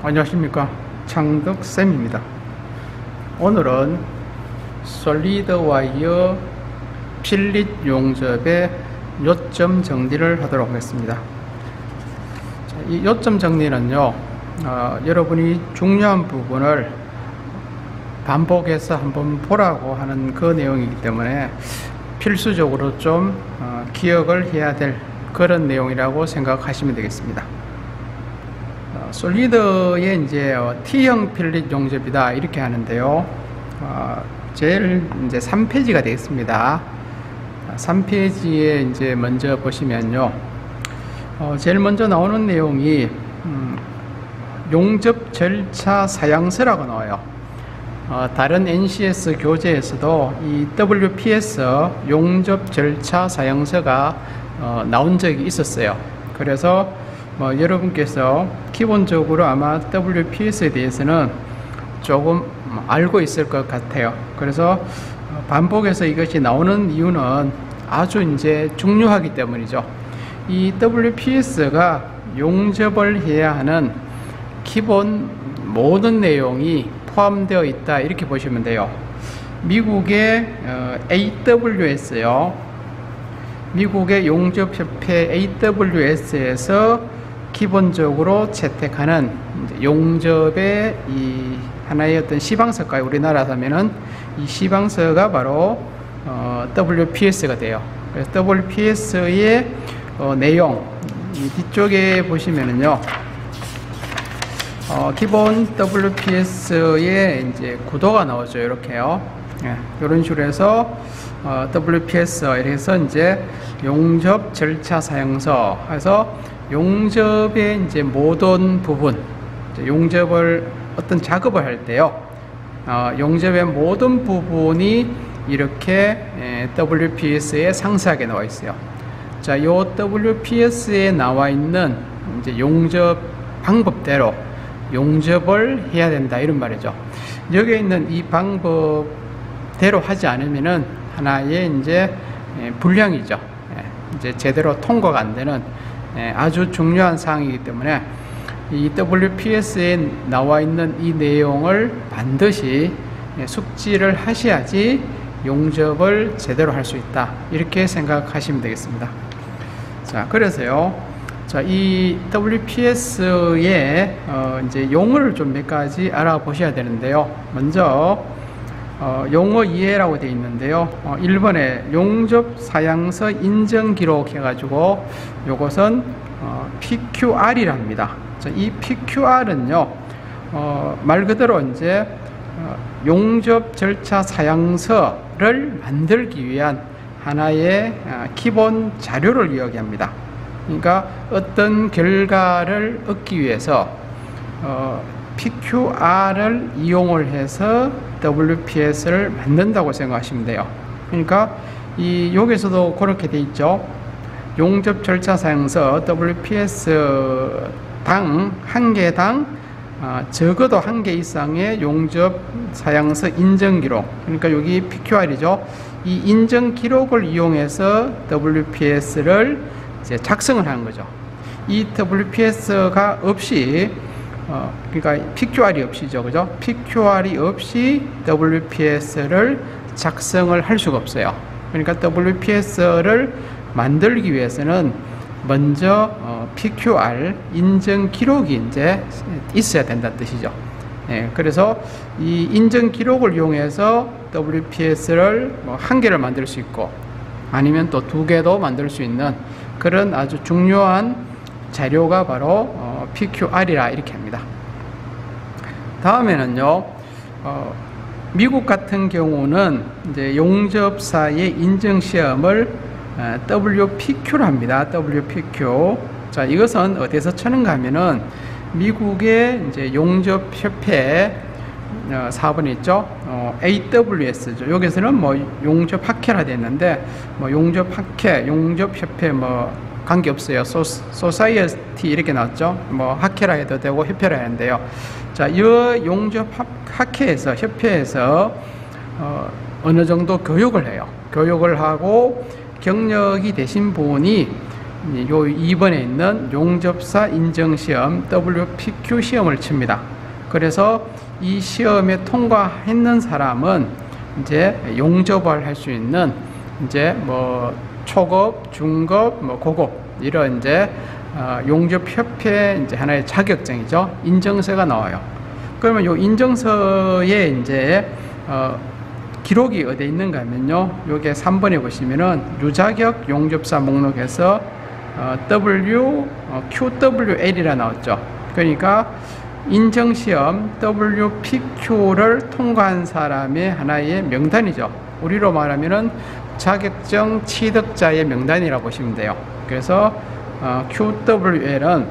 안녕하십니까, 창덕쌤입니다. 오늘은 솔리드 와이어 필릿 용접의 요점 정리를 하도록 하겠습니다. 이 요점 정리는요, 여러분이 중요한 부분을 반복해서 한번 보라고 하는 그 내용이기 때문에 필수적으로 좀 기억을 해야 될 그런 내용이라고 생각하시면 되겠습니다. 솔리드의 이제 T형 필릿 용접이다 이렇게 하는데요. 제일 이제 3페이지가 되겠습니다. 3페이지에 이제 먼저 보시면요. 제일 먼저 나오는 내용이 용접 절차 사양서라고 나와요. 다른 NCS 교재에서도 이 WPS 용접 절차 사양서가 나온 적이 있었어요. 그래서 여러분께서 기본적으로 아마 WPS에 대해서는 조금 알고 있을 것 같아요. 그래서 반복해서 이것이 나오는 이유는 아주 이제 중요하기 때문이죠. 이 WPS가 용접을 해야 하는 기본 모든 내용이 포함되어 있다 이렇게 보시면 돼요. 미국의 AWS요. 미국의 용접협회 AWS에서 기본적으로 채택하는 용접의 이 하나의 어떤 시방서가 우리나라 하면은 이 시방서가 바로 WPS가 돼요. 그래서 WPS의 내용 이 뒤쪽에 보시면은요, 기본 WPS의 이제 구도가 나오죠. 이렇게요. 이런 식으로 해서 WPS 이래서 이제 용접 절차 사용서 해서 용접의 이제 모든 부분, 용접을 어떤 작업을 할 때요, 용접의 모든 부분이 이렇게 WPS에 상세하게 나와 있어요. 자, 요 WPS에 나와 있는 이제 용접 방법대로 용접을 해야 된다 이런 말이죠. 여기에 있는 이 방법대로 하지 않으면은 하나의 이제 불량이죠. 이제 제대로 통과가 안 되는 아주 중요한 사항이기 때문에 이 WPS에 나와 있는 이 내용을 반드시 숙지를 하셔야지 용접을 제대로 할 수 있다 이렇게 생각하시면 되겠습니다. 자, 그래서요, 자, 이 WPS의 이제 용어를 좀 몇 가지 알아보셔야 되는데요. 먼저 용어 이해라고 되어 있는데요. 1번에 용접 사양서 인정 기록 해가지고 요것은 PQR이랍니다. 자, 이 PQR은요, 말 그대로 이제 용접 절차 사양서를 만들기 위한 하나의 기본 자료를 이야기합니다. 그러니까 어떤 결과를 얻기 위해서 PQR을 이용을 해서 WPS를 만든다고 생각하시면 돼요. 그러니까 이 여기서도 그렇게 돼 있죠. 용접 절차 사용서 WPS 당 한 개당 적어도 한 개 이상의 용접 사양서 인정 기록, 그러니까 여기 PQR이죠. 이 인정 기록을 이용해서 WPS를 이제 작성을 하는 거죠. 이 WPS가 없이 그러니까 PQR이 없이죠, 그죠? PQR이 없이 WPS를 작성을 할 수가 없어요. 그러니까 WPS를 만들기 위해서는 먼저 PQR 인정 기록이 이제 있어야 된다는 뜻이죠. 그래서 이 인정 기록을 이용해서 WPS를 한 개를 만들 수 있고 아니면 또 두 개도 만들 수 있는 그런 아주 중요한 자료가 바로 PQR이라 이렇게 합니다. 다음에는요, 미국 같은 경우는 이제 용접사의 인증 시험을 WPQ로 합니다. WPQ. 자, 이것은 어디서 쳐는가 하면은 미국의 이제 용접협회 4번에 있죠. AWS죠. 여기서는 뭐 용접학회라 되어 있는데 뭐 용접학회, 용접협회 뭐 관계없어요. 소사이어티 이렇게 나왔죠. 뭐 학회라 해도 되고 협회라 하는데요. 자, 이 용접학회에서 협회에서 어느 정도 교육을 해요. 교육을 하고 경력이 되신 분이 요 2번에 있는 용접사 인정시험 WPQ 시험을 칩니다. 그래서 이 시험에 통과했는 사람은 이제 용접을 할 수 있는 이제 뭐 초급, 중급, 뭐 고급 이런 이제 용접협회 이제 하나의 자격증이죠. 인정서가 나와요. 그러면 요 인정서에 이제 기록이 어디 있는가 하면요. 요게 3번에 보시면은 유자격 용접사 목록에서 QWL이라 나왔죠. 그러니까 인정시험 WPQ를 통과한 사람의 하나의 명단이죠. 우리로 말하면은 자격증 취득자의 명단이라고 보시면 돼요. 그래서 QWL은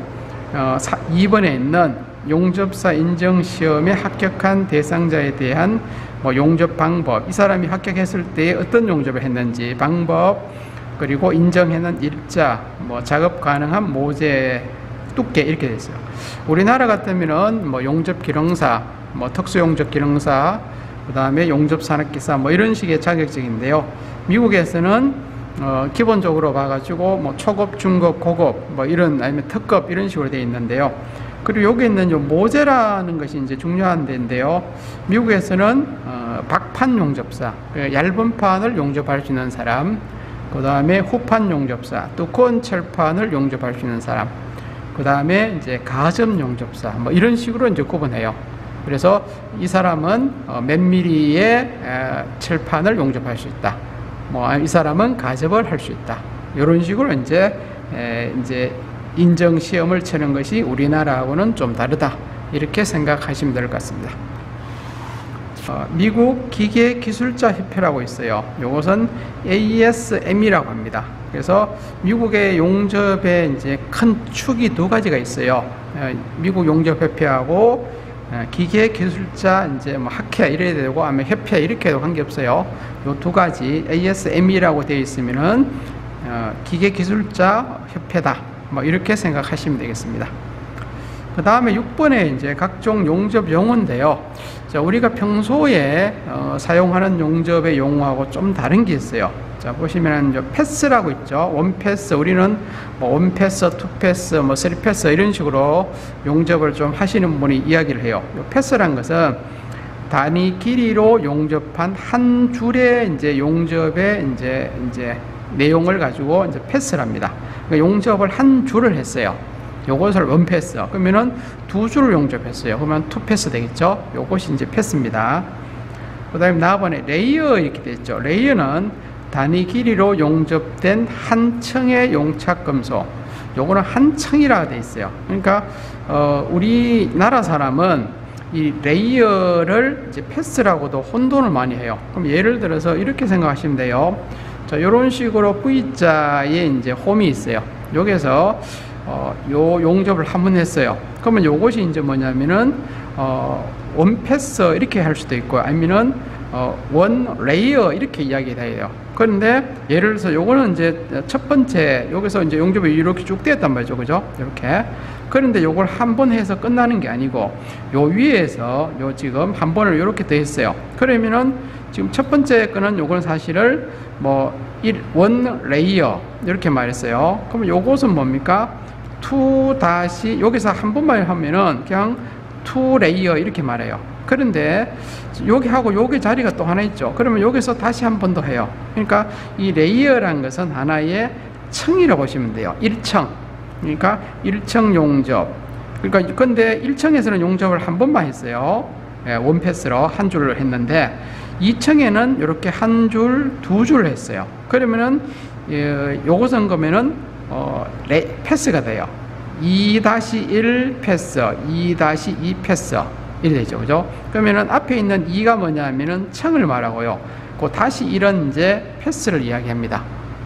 2번에 있는 용접사 인정시험에 합격한 대상자에 대한 뭐 용접 방법, 이 사람이 합격했을 때 어떤 용접을 했는지 방법, 그리고 인정하는 일자, 뭐 작업 가능한 모재 두께 이렇게 돼 있어요. 우리나라 같으면은 뭐 용접 기능사, 뭐 특수 용접 기능사, 그 다음에 용접 산업기사 뭐 이런 식의 자격증인데요. 미국에서는 기본적으로 봐가지고 뭐 초급, 중급, 고급 뭐 이런 아니면 특급 이런 식으로 되어 있는데요. 그리고 여기 있는 요 모재라는 것이 이제 중요한 데인데요. 미국에서는 박판 용접사, 얇은 판을 용접할 수 있는 사람, 그 다음에 후판 용접사, 두꺼운 철판을 용접할 수 있는 사람, 그 다음에 이제 가점 용접사, 뭐 이런 식으로 이제 구분해요. 그래서 이 사람은 몇 미리의 철판을 용접할 수 있다. 뭐 이 사람은 가접을 할 수 있다. 이런 식으로 이제 인정 시험을 치는 것이 우리나라하고는 좀 다르다. 이렇게 생각하시면 될 것 같습니다. 미국 기계기술자 협회라고 있어요. 이것은 ASM이라고 합니다. 그래서 미국의 용접에 이제 큰 축이 두 가지가 있어요. 미국 용접협회하고 기계기술자 이제 뭐 학회 이래야 되고 아니면 협회 이렇게 해도 관계없어요. 요 두 가지 ASM이라고 되어 있으면은 기계기술자 협회다. 뭐 이렇게 생각하시면 되겠습니다. 그 다음에 6번에 이제 각종 용접 용어인데요. 자, 우리가 평소에 사용하는 용접의 용어하고 좀 다른 게 있어요. 자, 보시면은 패스라고 있죠. 원패스, 우리는 뭐 원패스, 투패스, 뭐 쓰리패스 이런 식으로 용접을 좀 하시는 분이 이야기를 해요. 요 패스란 것은 단위 길이로 용접한 한 줄의 이제 용접의 이제 내용을 가지고 이제 패스랍니다. 그러니까 용접을 한 줄을 했어요. 요것을 원패스. 그러면은 두 줄을 용접했어요. 그러면 투패스 되겠죠? 요것이 이제 패스입니다. 그 다음에 나번에 레이어 이렇게 되어 있죠. 레이어는 단위 길이로 용접된 한 층의 용착금속. 요거는 한 층이라 되어 있어요. 그러니까 우리나라 사람은 이 레이어를 이제 패스라고도 혼돈을 많이 해요. 그럼 예를 들어서 이렇게 생각하시면 돼요. 자, 요런 식으로 V자에 이제 홈이 있어요. 여기서 요 용접을 한번 했어요. 그러면 요것이 이제 뭐냐면은 원 패스 이렇게 할 수도 있고 아니면은 원 레이어 이렇게 이야기가 해요. 그런데 예를 들어서 요거는 이제 첫 번째 여기서 이제 용접이 이렇게 쭉 되었단 말이죠. 그죠? 이렇게. 그런데 요걸 한 번 해서 끝나는 게 아니고 요 위에서 요 지금 한 번을 이렇게 더 했어요. 그러면은 지금 첫 번째 거는 요건 사실을 뭐 원 레이어 이렇게 말했어요. 그러면 요것은 뭡니까? 여기서 한 번만 하면은 그냥 투 레이어 이렇게 말해요. 그런데 여기하고 여기 자리가 또 하나 있죠. 그러면 여기서 다시 한 번 더 해요. 그러니까 이 레이어라는 것은 하나의 층이라고 보시면 돼요. 1층. 그러니까 1층 용접. 그러니까 근데 1층에서는 용접을 한 번만 했어요. 원패스로 한 줄을 했는데 2층에는 이렇게 한 줄, 두 줄을 했어요. 그러면은 요것은 그러면은 패스가 돼요. 2-1 패스, 2-2 패스 이렇게 되죠. 그죠? 그러면은 앞에 있는 2가 뭐냐면은 층을 말하고요. 그 다시 1은 이제 패스를 이야기합니다.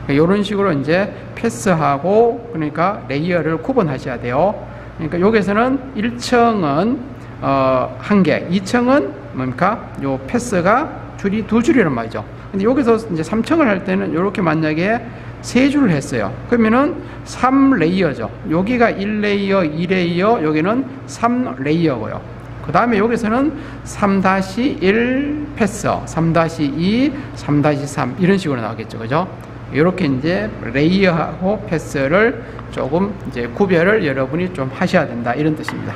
이런 식으로 이제 패스하고 그러니까 레이어를 구분하셔야 돼요. 그러니까 여기서는 1층은 한 개, 2층은 뭡니까? 요 패스가 줄이 두 줄이란 말이죠. 근데 여기서 이제 3층을 할 때는 이렇게 만약에 세 줄을 했어요. 그러면은 3레이어죠. 여기가 1레이어, 2레이어, 여기는 3레이어고요. 그 다음에 여기서는 3-1 패스, 3-2, 3-3 이런 식으로 나오겠죠. 그죠? 이렇게 이제 레이어하고 패스를 조금 이제 구별을 여러분이 좀 하셔야 된다, 이런 뜻입니다.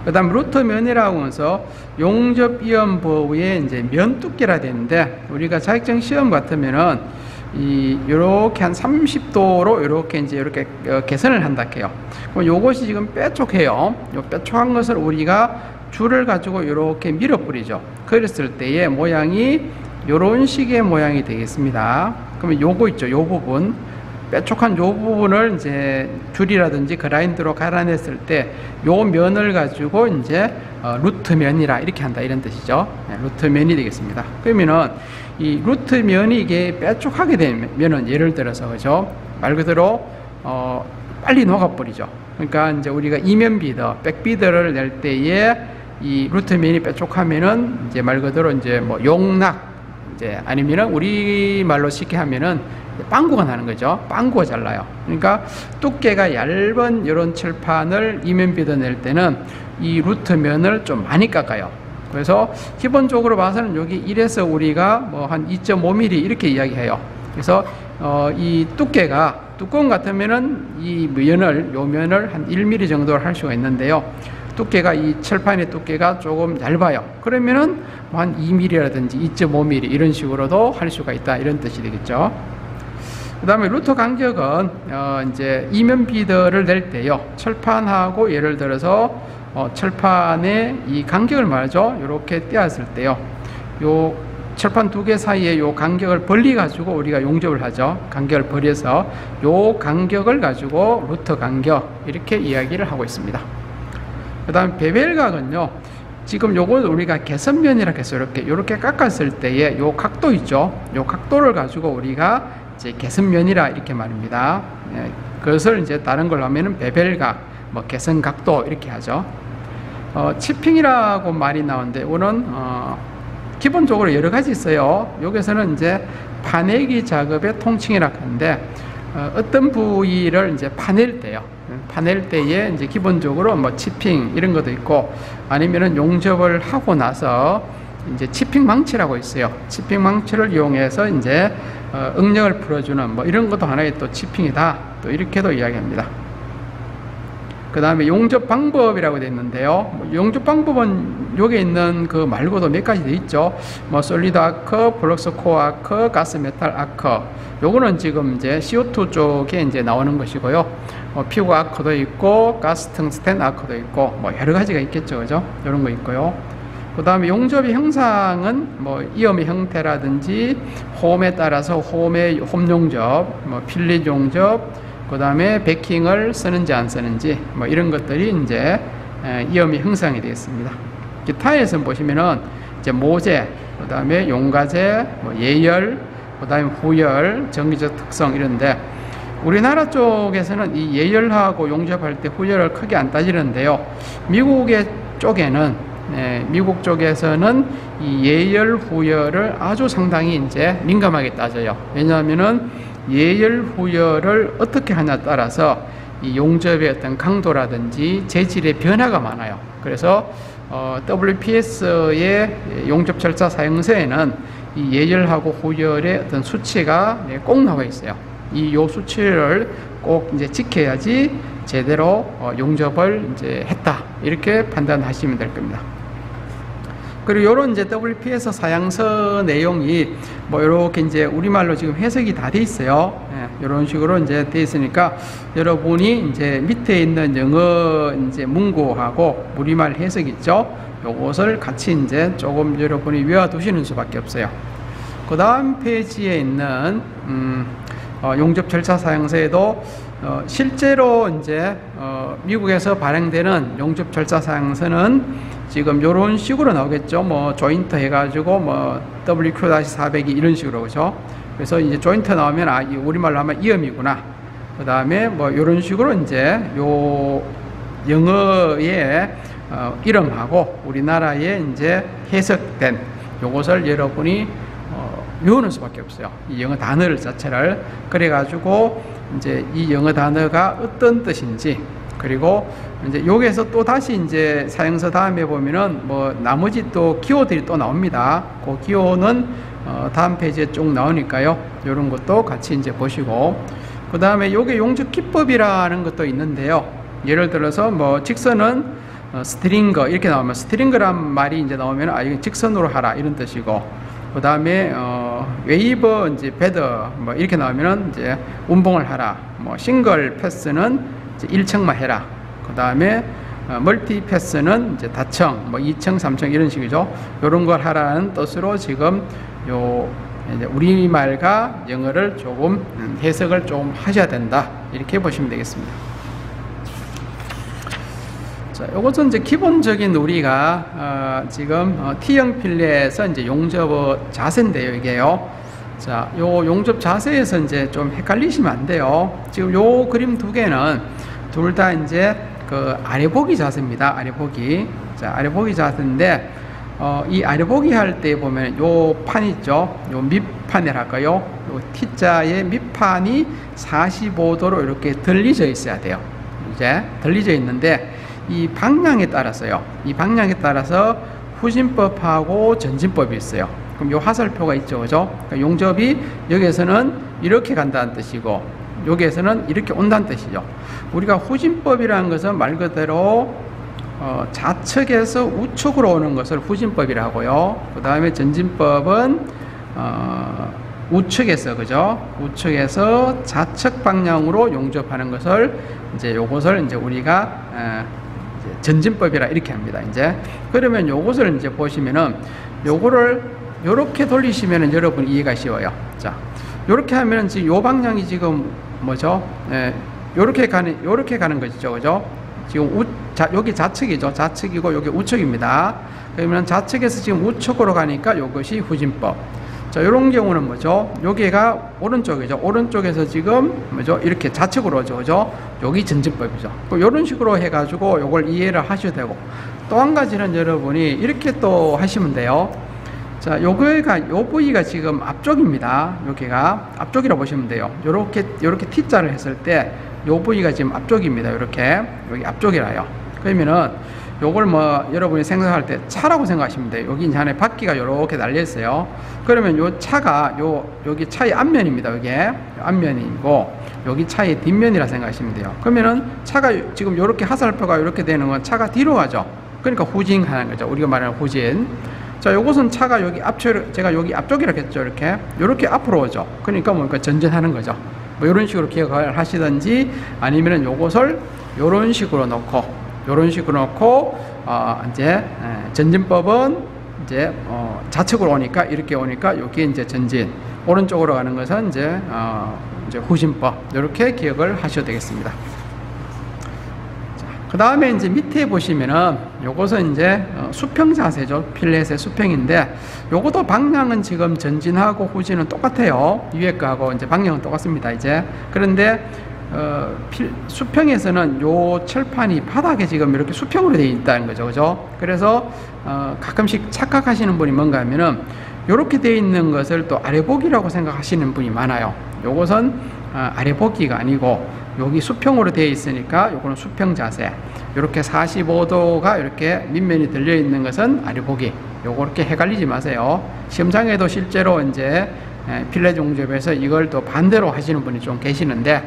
그 다음 루트 면이라고 해서 용접 이음부의 이제 면 두께라 되는데, 우리가 자격증 시험 같으면은 요렇게 한 30도로 요렇게 이제 이렇게 개선을 한다 해요. 그럼 요것이 지금 뾰족해요. 요 뾰족한 것을 우리가 줄을 가지고 요렇게 밀어 뿌리죠. 그랬을 때의 모양이 요런 식의 모양이 되겠습니다. 그러면 요거 있죠, 요 부분, 뾰족한 요 부분을 이제 줄이라든지 그라인드로 갈아냈을 때 요 면을 가지고 이제 루트면이라 이렇게 한다, 이런 뜻이죠. 네, 루트면이 되겠습니다. 그러면은 이 루트면이 이게 뾰족하게 되면은, 예를 들어서 그죠, 말 그대로 빨리 녹아버리죠. 그러니까 이제 우리가 이면 비더, 백비더를 낼 때에 이 루트면이 뾰족하면은 이제 말 그대로 이제 뭐 용락, 이제 아니면은 우리말로 쉽게 하면은 빵구가 나는 거죠. 빵구가 잘 나요. 그러니까 두께가 얇은 이런 칠판을 이면 비더 낼 때는 이 루트면을 좀 많이 깎아요. 그래서 기본적으로 봐서는 여기 1에서 우리가 뭐 한 2.5mm 이렇게 이야기해요. 그래서 이 두께가 두꺼운 같으면은 이 면을 한 1mm 정도를 할 수가 있는데요. 두께가 이 칠판의 두께가 조금 얇아요. 그러면은 뭐 한 2mm라든지 2.5mm 이런 식으로도 할 수가 있다, 이런 뜻이 되겠죠. 그 다음에 루트 간격은 이제 이면 비더를 낼 때요, 철판하고 예를 들어서 철판의 이 간격을 말하죠. 이렇게 떼었을 때요, 요 철판 두 개 사이에 요 간격을 벌리 가지고 우리가 용접을 하죠. 간격을 벌여서 요 간격을 가지고 루트 간격, 이렇게 이야기를 하고 있습니다. 그 다음 베벨각은요, 지금 요걸 우리가 개선면이라고 해서 이렇게 깎았을 때에 요 각도 있죠. 요 각도를 가지고 우리가 이제 개선면이라 이렇게 말입니다. 예, 그것을 이제 다른 걸로 하면은 베벨각, 뭐 개선각도 이렇게 하죠. 치핑이라고 말이 나오는데, 오는 기본적으로 여러 가지 있어요. 여기서는 이제 파내기 작업의 통칭이라고 하는데, 어떤 부위를 이제 파낼 때요, 파낼 때에 이제 기본적으로 뭐 치핑 이런 것도 있고, 아니면은 용접을 하고 나서 이제 치핑 망치라고 있어요. 치핑 망치를 이용해서 이제 응력을 풀어주는 뭐 이런 것도 하나의 또 치핑이다, 또 이렇게도 이야기합니다. 그 다음에 용접 방법이라고 되어 있는데요, 용접 방법은 여기 있는 그 말고도 몇 가지 되어 있죠. 뭐 솔리드 아크, 플럭스 코어 아크, 가스 메탈 아크, 요거는 지금 이제 CO2 쪽에 이제 나오는 것이고요. 피구 아크도 있고 가스 텅스텐 아크도 있고 뭐 여러 가지가 있겠죠, 그죠? 이런 거 있고요. 그 다음에 용접의 형상은 뭐 이음의 형태라든지 홈에 따라서 홈 용접, 뭐 필릿 용접, 그 다음에 베킹을 쓰는지 안 쓰는지 뭐 이런 것들이 이제 이음의 형상이 되겠습니다. 기타에서 보시면은 이제 모재, 그 다음에 용가재, 뭐 예열, 그 다음에 후열, 전기적 특성 이런데, 우리나라 쪽에서는 이 예열하고 용접할 때 후열을 크게 안 따지는데요, 미국의 쪽에는 미국 쪽에서는 이 예열 후열을 아주 상당히 이제 민감하게 따져요. 왜냐하면은 예열 후열을 어떻게 하냐에 따라서 이 용접의 어떤 강도라든지 재질의 변화가 많아요. 그래서 WPS의 용접 절차 사용서에는 이 예열하고 후열의 어떤 수치가 꼭 나와 있어요. 요 수치를 꼭 이제 지켜야지 제대로 용접을 이제 했다, 이렇게 판단하시면 될 겁니다. 그리고 요런 이제 WPS 사양서 내용이 뭐 이렇게 이제 우리말로 지금 해석이 다 돼 있어요. 예, 이런 식으로 이제 돼 있으니까 여러분이 이제 밑에 있는 영어 이제 문구하고 우리말 해석 있죠. 요것을 같이 이제 조금 여러분이 외워두시는 수밖에 없어요. 그 다음 페이지에 있는 용접 절차 사양서에도 실제로 이제 미국에서 발행되는 용접 절차 사양서는 지금 이런 식으로 나오겠죠. 뭐 조인트 해가지고 뭐 WQ-400이 이런 식으로, 그죠? 그래서 이제 조인트 나오면 이 우리말로 하면 이음이구나. 그 다음에 뭐 이런 식으로 이제 요 영어의 이름하고 우리나라에 이제 해석된 요것을 여러분이 외우는 수밖에 없어요. 이 영어 단어를 자체를. 그래가지고 이제 이 영어 단어가 어떤 뜻인지, 그리고 이제 여기에서 또 다시 이제 사용서 다음에 보면은 뭐 나머지 또 기호들이 또 나옵니다. 그 기호는 다음 페이지에 쭉 나오니까요. 이런 것도 같이 이제 보시고, 그 다음에 요게 용접 기법이라는 것도 있는데요. 예를 들어서 뭐 직선은 스트링거 이렇게 나오면, 스트링거란 말이 이제 나오면 이거 직선으로 하라 이런 뜻이고, 그 다음에 웨이버 이제 베더 뭐 이렇게 나오면은 이제 운봉을 하라. 뭐 싱글 패스는 이제 1층만 해라. 그 다음에 멀티 패스는 이제 다층, 뭐 2층, 3층 이런 식이죠. 이런 걸 하라는 뜻으로 지금 요 이제 우리말과 영어를 조금 해석을 좀 하셔야 된다. 이렇게 보시면 되겠습니다. 자, 요것은 이제 기본적인 우리가 지금 T형 필렛에서 이제 용접 자세인데요, 이게요. 자, 요 용접 자세에서 이제 좀 헷갈리시면 안 돼요. 지금 요 그림 두 개는 둘 다 이제 그 아래 보기 자세입니다. 아래 보기. 자, 아래 보기 자세인데, 이 아래 보기 할 때 보면 요 판 있죠? 요 밑판이랄까요? 요 T자의 밑판이 45도로 이렇게 들리져 있어야 돼요. 이제 들리져 있는데, 이 방향에 따라서요. 이 방향에 따라서 후진법하고 전진법이 있어요. 그럼 요 화살표가 있죠, 그죠? 그러니까 용접이 여기에서는 이렇게 간다는 뜻이고, 여기에서는 이렇게 온다는 뜻이죠. 우리가 후진법이라는 것은 말 그대로 좌측에서 우측으로 오는 것을 후진법이라고요. 그 다음에 전진법은 우측에서, 그죠? 우측에서 좌측 방향으로 용접하는 것을 이제 요것을 이제 우리가 전진법이라 이렇게 합니다. 이제 그러면 요것을 이제 보시면은 요거를 요렇게 돌리시면은 여러분 이해가 쉬워요. 자, 요렇게 하면은 지금 요 방향이 지금 뭐죠? 요렇게 가는 것이죠, 그죠? 지금 여기 좌측이죠. 좌측이고 여기 우측입니다. 그러면 좌측에서 지금 우측으로 가니까 이것이 후진법. 자, 이런 경우는 뭐죠? 여기가 오른쪽이죠. 오른쪽에서 지금 뭐죠? 이렇게 좌측으로 오죠, 그죠? 여기 전진법이죠. 이런 식으로 해가지고 이걸 이해를 하셔야 되고, 또 한 가지는 여러분이 이렇게 또 하시면 돼요. 자, 요 부위가 지금 앞쪽입니다. 여기가 앞쪽이라고 보시면 돼요. 요렇게 T자를 했을 때, 요 부위가 지금 앞쪽입니다. 요렇게. 여기 앞쪽이라요. 그러면은, 요걸 뭐, 여러분이 생각할 때 차라고 생각하시면 돼요. 여기 이제 안에 바퀴가 요렇게 달려있어요. 그러면 요 차가, 여기 차의 앞면입니다. 여기에. 앞면이고, 여기 차의 뒷면이라 생각하시면 돼요. 그러면은, 차가 지금 요렇게 화살표가 요렇게 되는 건 차가 뒤로 가죠. 그러니까 후진하는 거죠. 우리가 말하는 후진. 자, 요것은 차가 여기 제가 여기 앞쪽이라고 했죠. 요렇게 앞으로 오죠. 그러니까 뭔가 전진하는 거죠. 뭐, 요런 식으로 기억을 하시든지, 아니면은 요것을 요런 식으로 놓고, 이제, 전진법은 이제, 좌측으로 오니까, 이렇게 오니까, 여기 이제 전진. 오른쪽으로 가는 것은 이제 후진법. 이렇게 기억을 하셔도 되겠습니다. 그 다음에 이제 밑에 보시면은 요것은 이제 수평 자세죠. 필렛의 수평인데, 요것도 방향은 지금 전진하고 후진은 똑같아요. 위에 거하고 이제 방향은 똑같습니다. 이제 그런데 수평에서는 요 철판이 바닥에 지금 이렇게 수평으로 되어 있다는 거죠, 그죠? 그래서 가끔씩 착각하시는 분이 뭔가 하면은 요렇게 되어 있는 것을 또 아래 보기라고 생각하시는 분이 많아요. 요것은 아래 보기가 아니고, 여기 수평으로 되어 있으니까 요거는 수평 자세. 이렇게 45도가 이렇게 밑면이 들려 있는 것은 아래 보기. 요거 이렇게 헷갈리지 마세요. 시험장에도 실제로 이제 필렛 용접에서 이걸 또 반대로 하시는 분이 좀 계시는데,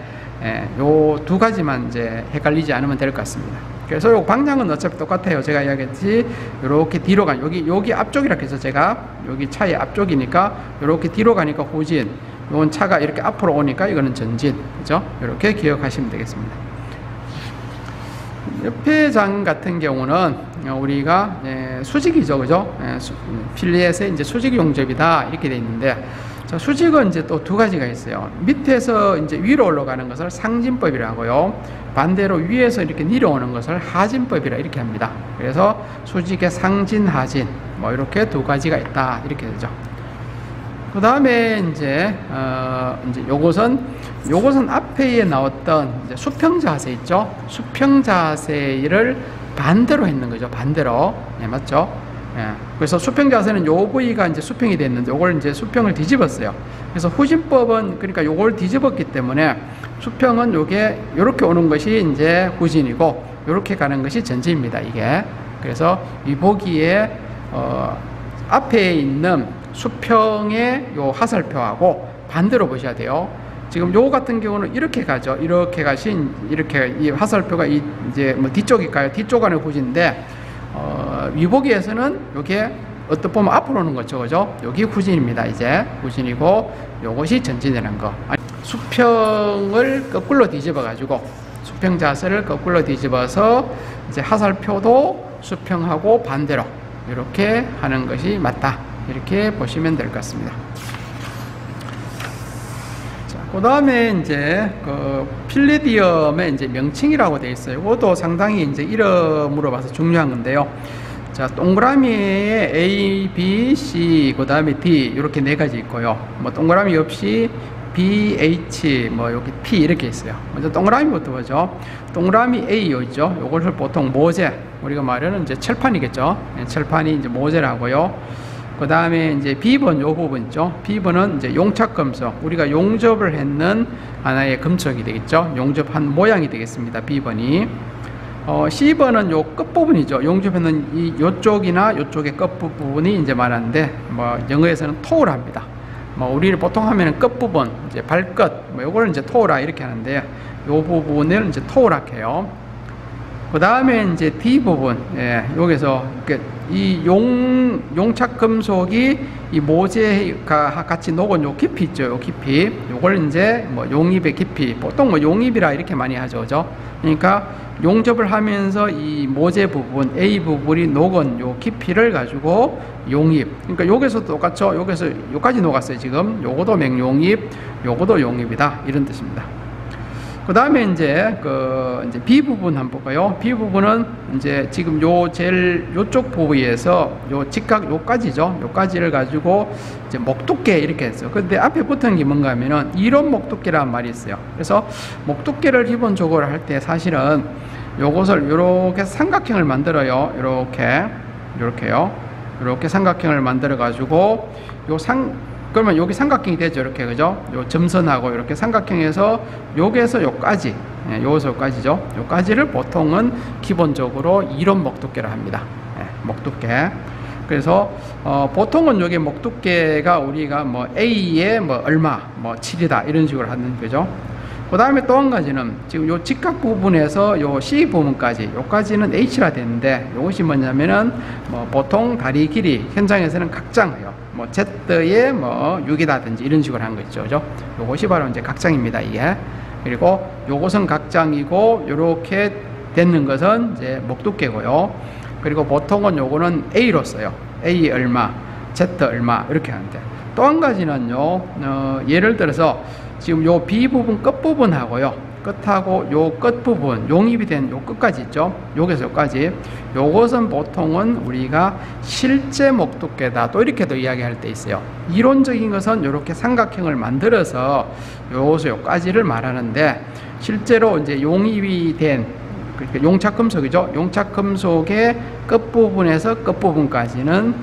요 두 가지만 이제 헷갈리지 않으면 될 것 같습니다. 그래서 요 방향은 어차피 똑같아요. 제가 이야기했듯이 이렇게 뒤로 여기 앞쪽이라고 해서 제가 여기 차의 앞쪽이니까 이렇게 뒤로 가니까 후진. 이건 차가 이렇게 앞으로 오니까 이거는 전진. 그죠? 이렇게 기억하시면 되겠습니다. 옆에 장 같은 경우는 우리가 수직이죠. 그죠? 필렛에 이제 수직 용접이다. 이렇게 돼 있는데, 자, 수직은 이제 또 두 가지가 있어요. 밑에서 이제 위로 올라가는 것을 상진법이라고요. 반대로 위에서 이렇게 내려오는 것을 하진법이라 이렇게 합니다. 그래서 수직의 상진, 하진. 뭐 이렇게 두 가지가 있다. 이렇게 되죠. 그 다음에 이제 요것은 앞에 나왔던 이제 수평 자세 있죠? 수평 자세를 반대로 했는 거죠. 반대로. 네, 맞죠? 예. 그래서 수평 자세는 요 부위가 이제 수평이 됐는데, 요걸 이제 수평을 뒤집었어요. 그래서 후진법은 그러니까 요걸 뒤집었기 때문에 수평은 요게 요렇게 오는 것이 이제 후진이고, 요렇게 가는 것이 전진입니다. 이게. 그래서 이 보기에, 앞에 있는 수평의 요 하살표하고 반대로 보셔야 돼요. 지금 요 같은 경우는 이렇게 가죠. 이렇게 가신, 이렇게 이 화살표가 이제 뭐 뒤쪽일까요? 뒤쪽 안에 후진인데, 위보기에서는 요게 어떻게 보면 앞으로 오는 거죠. 그죠? 여기 후진입니다. 이제 후진이고, 요것이 전진이라는 거. 수평을 거꾸로 뒤집어 가지고, 수평 자세를 거꾸로 뒤집어서 이제 화살표도 수평하고 반대로 이렇게 하는 것이 맞다. 이렇게 보시면 될 것 같습니다. 그 다음에 이제 그 필리디움의 이제 명칭이라고 되어 있어요. 이것도 상당히 이제 이름으로 봐서 중요한 건데요. 자, 동그라미에 A, B, C, 그 다음에 D 이렇게 네 가지 있고요. 뭐 동그라미 없이 B, H, 뭐 여기 P 이렇게 있어요. 먼저 동그라미부터 보죠. 동그라미 A 있죠. 요것을 보통 모재, 우리가 말하는 이제 철판이겠죠. 철판이 이제 모재라고요. 그 다음에 이제 B번 요 부분 있죠. B번은 이제 용착금속, 우리가 용접을 했는 하나의 금속이 되겠죠. 용접한 모양이 되겠습니다. B번이. C번은 요 끝부분이죠. 용접했는 이 요쪽이나 요쪽의 끝부분이 이제 말하는데, 뭐 영어에서는 토우라입니다. 뭐 우리를 보통 하면은 끝부분, 이제 발끝, 뭐 요걸 이제 토우라 이렇게 하는데, 요 부분을 이제 토우라 해요. 그 다음에 이제 D 부분, 예, 여기서 이 용착 금속이 이 모재가 같이 녹은 요 깊이 있죠. 요 깊이. 요걸 이제 뭐 용입의 깊이, 보통 뭐 용입이라 이렇게 많이 하죠. 그죠? 그러니까 용접을 하면서 이 모재 부분, A 부분이 녹은 요 깊이를 가지고 용입. 그러니까 여기서 똑같죠. 여기서 여기까지 녹았어요. 지금 요것도 맹용입, 요것도 용입이다. 이런 뜻입니다. 그 다음에 이제 이제 B 부분 한번 볼까요? B 부분은 이제 지금 요 제일 요쪽 부위에서 요 직각 요까지죠. 요까지를 가지고 이제 목두께 이렇게 했어요. 근데 앞에 붙은 게 뭔가 하면은 이론 목두께라는 말이 있어요. 그래서 목두께를 기본적으로 할 때 사실은 요것을 요렇게 삼각형을 만들어요. 요렇게요. 요렇게 삼각형을 만들어 가지고 그러면 여기 삼각형이 되죠. 이렇게, 그죠? 요 점선하고 이렇게 삼각형에서 여기에서 요까지, 예, 여기서 요까지죠. 요까지를 보통은 기본적으로 이론 목두께라 합니다. 예, 목두께. 그래서 보통은 여기 목두께가 우리가 뭐 A에 뭐 얼마, 뭐 7이다 이런 식으로 하는 거죠. 그 다음에 또 한 가지는 지금 요 직각 부분에서 요 C 부분까지, 요까지는 H라 되는데, 요것이 뭐냐면은 뭐 보통 다리 길이 현장에서는 각장해요. 뭐 Z의 뭐 6이라든지 이런 식으로 한 거 있죠. 그죠? 요것이 바로 이제 각장입니다. 이게. 그리고 요것은 각장이고, 요렇게 되는 것은 이제 목두께고요. 그리고 보통은 요거는 A로 써요. A 얼마, Z 얼마 이렇게 하는데, 또 한 가지는요, 예를 들어서 지금 요 B 부분 끝부분하고요, 끝하고 요 끝부분, 용입이 된 요 끝까지 있죠. 여기서 여기까지. 요것은 보통은 우리가 실제 목두께다. 또 이렇게도 이야기할 때 있어요. 이론적인 것은 이렇게 삼각형을 만들어서 요것을 여기까지를 말하는데, 실제로 이제 용입이 된, 그러니까 용착금속이죠. 용착금속의 끝부분에서 끝부분까지는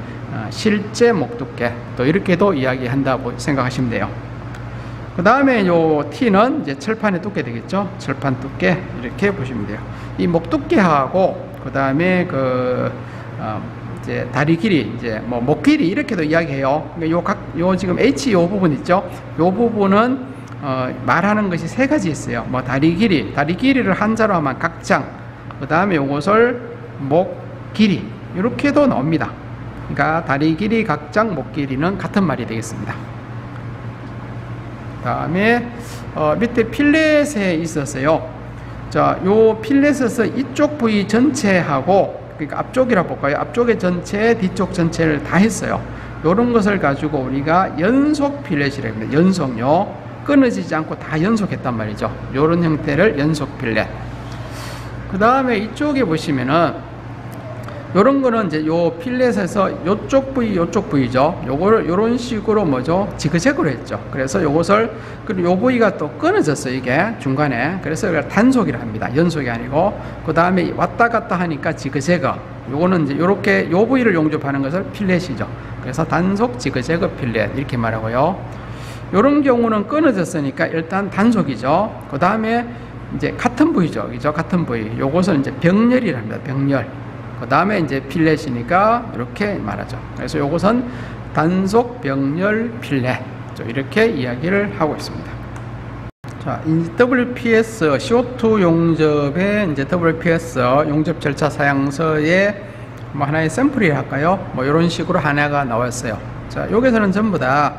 실제 목두께, 또 이렇게도 이야기한다고 생각하시면 돼요. 그 다음에 요 T는 이제 철판의 두께 되겠죠. 철판 두께 이렇게 보시면 돼요. 이 목 두께하고 그 다음에 이제 다리 길이, 이제 뭐 목 길이 이렇게도 이야기해요. 그러니까 요 지금 H 요 부분 있죠. 요 부분은 말하는 것이 세 가지 있어요. 뭐 다리 길이를 한자로 하면 각장. 그 다음에 요것을 목 길이 이렇게도 나옵니다. 그러니까 다리 길이, 각장, 목 길이는 같은 말이 되겠습니다. 다음에 밑에 필렛에 있었어요. 자, 요 필렛에서 이쪽 부위 전체하고, 그러니까 앞쪽이라 볼까요? 앞쪽의 전체, 뒤쪽 전체를 다 했어요. 요런 것을 가지고 우리가 연속 필렛이라고 합니다. 연속요. 끊어지지 않고 다 연속했단 말이죠. 요런 형태를 연속 필렛. 그 다음에 이쪽에 보시면은 요런 거는 이제 요 필렛에서 요쪽 부위죠. 요거를 요런 식으로 뭐죠? 지그재그로 했죠. 그래서 요것을, 그리고 요 부위가 또 끊어졌어요. 이게 중간에. 그래서 이걸 단속이라 합니다. 연속이 아니고. 그 다음에 왔다 갔다 하니까 지그재그. 요거는 이제 요렇게 요 부위를 용접하는 것을 필렛이죠. 그래서 단속 지그재그 필렛 이렇게 말하고요. 요런 경우는 끊어졌으니까 일단 단속이죠. 그 다음에 이제 같은 부위죠. 그죠? 같은 부위. 요것은 이제 병렬이랍니다. 병렬. 그 다음에 이제 필렛이니까 이렇게 말하죠. 그래서 요것은 단속 병렬 필렛 이렇게 이야기를 하고 있습니다. 자, 이 WPS CO2 용접의 이제 WPS 용접 절차 사양서의 뭐 하나의 샘플이 할까요? 뭐 이런 식으로 하나가 나왔어요. 자, 여기서는 전부 다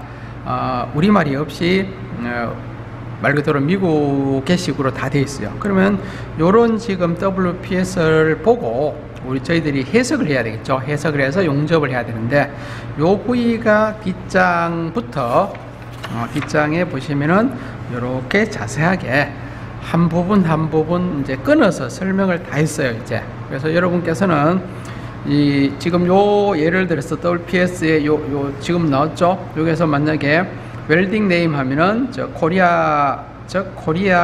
우리말이 없이 말 그대로 미국계식으로 다 되어 있어요. 그러면 요런 지금 WPS를 보고 저희들이 해석을 해야 되겠죠. 해석을 해서 용접을 해야 되는데 요 부위가 뒷장부터 뒷장에 보시면은 이렇게 자세하게 한 부분 한 부분 이제 끊어서 설명을 다 했어요. 이제 그래서 여러분께서는 이 지금 요 예를 들어서 WPS에 요 지금 나왔죠. 여기서 만약에 웰딩 네임 하면은 코리아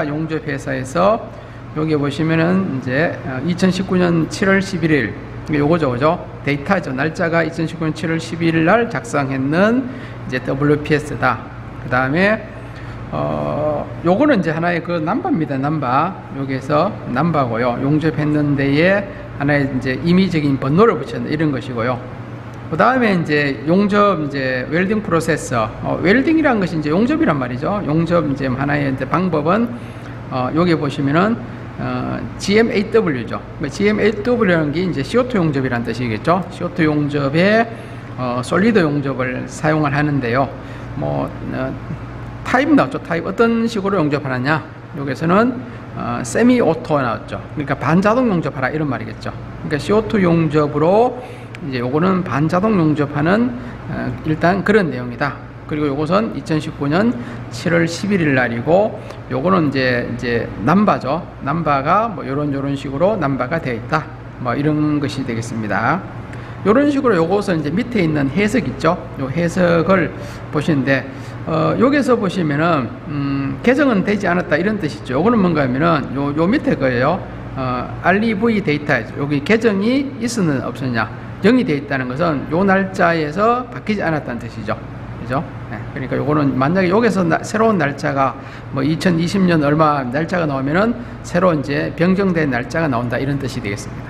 용접 회사에서 여기 보시면은 이제 2019년 7월 11일 요거죠, 그죠? 데이터죠. 날짜가 2019년 7월 11일 날 작성했는 이제 WPS다. 그 다음에 요거는 이제 하나의 그 넘버입니다. 넘버. 여기에서 넘버고요. 용접했는 데에 하나의 이제 임의적인 번호를 붙였는 이런 것이고요. 그 다음에 이제 용접 이제 웰딩 프로세서. 웰딩이란 것이 이제 용접이란 말이죠. 용접 이제 하나의 이제 방법은 여기 보시면은 GMAW죠. GMAW라는 게 이제 CO2 용접이란 뜻이겠죠. CO2 용접에 솔리드 용접을 사용을 하는데요. 뭐 타입 나왔죠. 타입 어떤 식으로 용접하느냐. 여기서는 세미 오토 나왔죠. 그러니까 반자동 용접하라 이런 말이겠죠. 그러니까 CO2 용접으로 이제 요거는 반자동 용접하는 일단 그런 내용이다. 그리고 요것은 2019년 7월 11일 날이고 요거는 이제 넘버죠. 넘버가 뭐 요런 식으로 넘버가 되어 있다. 뭐 이런 것이 되겠습니다. 요런 식으로 요것은 이제 밑에 있는 해석 있죠. 요 해석을 보시는데 여기서 보시면은 개정은 되지 않았다 이런 뜻이죠. 요거는 뭔가 하면은 요 밑에 거예요. REV 데이터 여기 개정이 있었느냐 없었냐 0이 되어 있다는 것은 요 날짜에서 바뀌지 않았다는 뜻이죠. 그죠? 네, 그러니까 요거는 만약에 여기서 새로운 날짜가 뭐 2020년 얼마 날짜가 나오면은 새로 이제 변경된 날짜가 나온다 이런 뜻이 되겠습니다.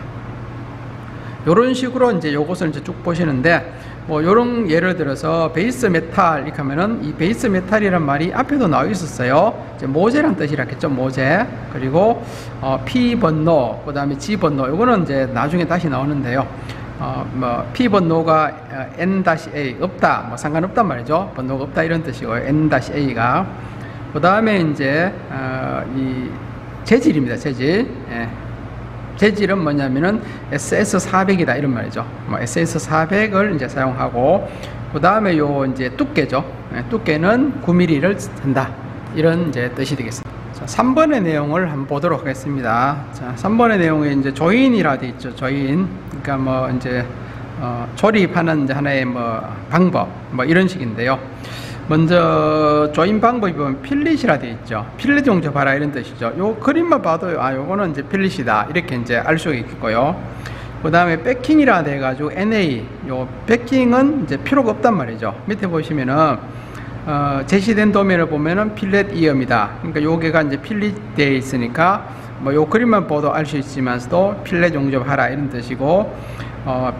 요런 식으로 이제 요것을 이제 쭉 보시는데 뭐 요런 예를 들어서 베이스 메탈 이렇게 하면은 이 베이스 메탈이란 말이 앞에도 나와 있었어요. 이제 모재란 뜻이라겠죠. 모재. 그리고 P 번호 그다음에 G 번호 요거는 이제 나중에 다시 나오는데요. 뭐 P 번호가 N-A 없다 뭐 상관없단 말이죠. 번호가 없다 이런 뜻이고 N-A가 그 다음에 이제 이 재질입니다. 재질. 예. 재질은 뭐냐면은 SS400이다 이런 말이죠. 뭐 SS400을 이제 사용하고 그 다음에 요 이제 두께죠. 예. 두께는 9mm를 쓴다 이런 이제 뜻이 되겠습니다. 자, 3번의 내용을 한번 보도록 하겠습니다. 자, 3번의 내용에 이제 조인이라 되어 있죠. 조인. 그러니까 뭐 이제 조립하는 이제 하나의 뭐 방법 뭐 이런 식인데요. 먼저 조인 방법이 보면 필릿이라 되어 있죠. 필릿 용접하라 이런 뜻이죠. 요 그림만 봐도 요거는 이제 필릿이다 이렇게 이제 알 수 있겠고요. 그 다음에 백킹이라 돼 가지고 NA 요 백킹은 이제 필요가 없단 말이죠. 밑에 보시면은 제시된 도면을 보면은 필렛 이음이다. 그러니까 요게가 이제 필릿 되어 있으니까 뭐 요 그림만 봐도 알 수 있지만서도 필렛 용접하라 이런 뜻이고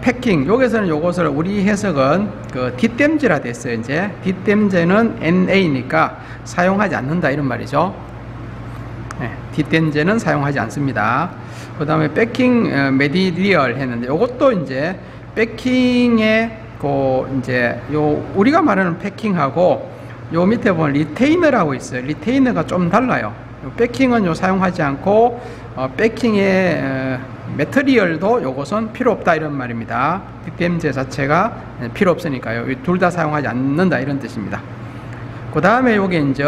패킹 여기서는 요것을 우리 해석은 그 뒷댐제라 됐어요. 이제 뒷댐제는 NA니까 사용하지 않는다 이런 말이죠. 네, 뒷댐제는 사용하지 않습니다. 그 다음에 패킹 메디리얼 했는데 요것도 이제 패킹의 그 이제 요 우리가 말하는 패킹하고 요 밑에 보면 리테이너라고 있어요. 리테이너가 좀 달라요. 요 패킹은 요 사용하지 않고 패킹의 매트리얼도 요것은 필요 없다 이런 말입니다. 뒷댐제 자체가 필요 없으니까요. 둘 다 사용하지 않는다 이런 뜻입니다. 그 다음에 요게 이제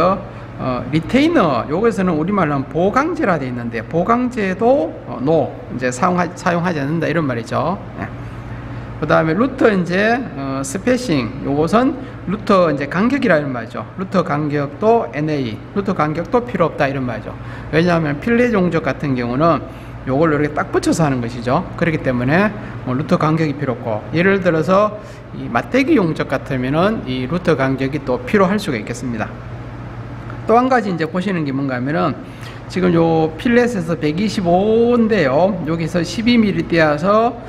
리테이너 요것에서는 우리말로 보강제라 되어 있는데 보강제도 이제 사용하지 않는다 이런 말이죠. 네. 그 다음에 루터 이제 스페싱 요것은 루터 이제 간격이라 이런 말이죠. 루터 간격도 NA 루터 간격도 필요 없다 이런 말이죠. 왜냐하면 필렛 용접 같은 경우는 요걸 이렇게 딱 붙여서 하는 것이죠. 그렇기 때문에 뭐 루터 간격이 필요 없고 예를 들어서 이 맞대기 용접 같으면은 이 루터 간격이 또 필요할 수가 있겠습니다. 또 한 가지 이제 보시는 게 뭔가 하면은 지금 요 필렛에서 125인데요. 여기서 12mm 떼어서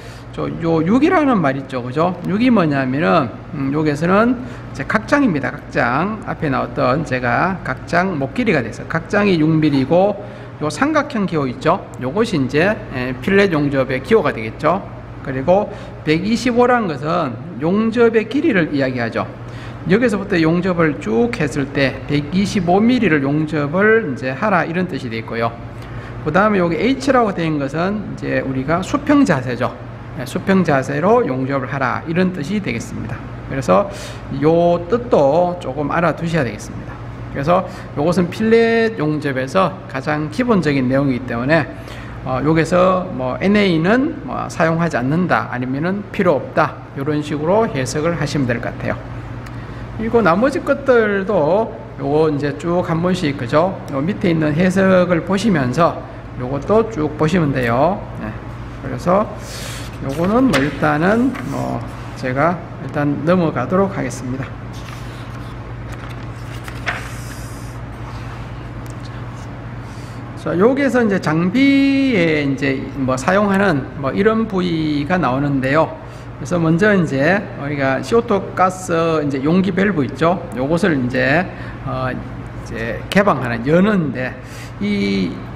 요 6이라는 말 있죠, 그죠? 6이 뭐냐면은 여기서는 이제 각장입니다. 각장 앞에 나왔던 제가 각장 목 길이가 돼서 각장이 6mm이고 요 삼각형 기호 있죠? 요것이 이제 필렛 용접의 기호가 되겠죠. 그리고 125라는 것은 용접의 길이를 이야기하죠. 여기서부터 용접을 쭉 했을 때 125mm를 용접을 이제 하라 이런 뜻이 되어 있고요. 그 다음에 여기 H라고 되어 것은 이제 우리가 수평 자세죠. 수평 자세로 용접을 하라 이런 뜻이 되겠습니다. 그래서 요 뜻도 조금 알아두셔야 되겠습니다. 그래서 이것은 필렛 용접에서 가장 기본적인 내용이기 때문에 여기서 뭐 NA는 뭐 사용하지 않는다 아니면은 필요 없다 이런 식으로 해석을 하시면 될 것 같아요. 그리고 나머지 것들도 요거 이제 쭉 한 번씩 그죠? 요 밑에 있는 해석을 보시면서 요것도 쭉 보시면 돼요. 네. 그래서 요거는 뭐 일단은 뭐 제가 일단 넘어가도록 하겠습니다. 자, 여기에서 이제 장비에 이제 뭐 사용하는 뭐 이런 부위가 나오는데요. 그래서 먼저 이제 우리가 CO2 가스 이제 용기 밸브 있죠. 요것을 이제 개방하는 여는데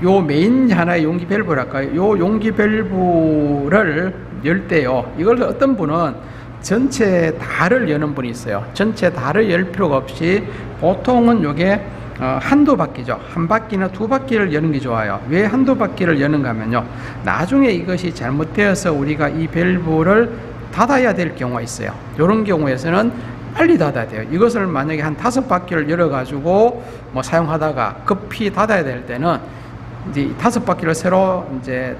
요 메인 하나의 용기 밸브랄까요? 요 용기 밸브를 열 때요. 이걸 어떤 분은 전체 다를 여는 분이 있어요. 전체 다를 열 필요가 없이 보통은 요게 한두 바퀴죠. 한 바퀴나 두 바퀴를 여는 게 좋아요. 왜 한두 바퀴를 여는가 하면요. 나중에 이것이 잘못되어서 우리가 이 밸브를 닫아야 될 경우가 있어요. 이런 경우에서는 빨리 닫아야 돼요. 이것을 만약에 한 5바퀴를 열어가지고 뭐 사용하다가 급히 닫아야 될 때는 이제 5바퀴를 새로 이제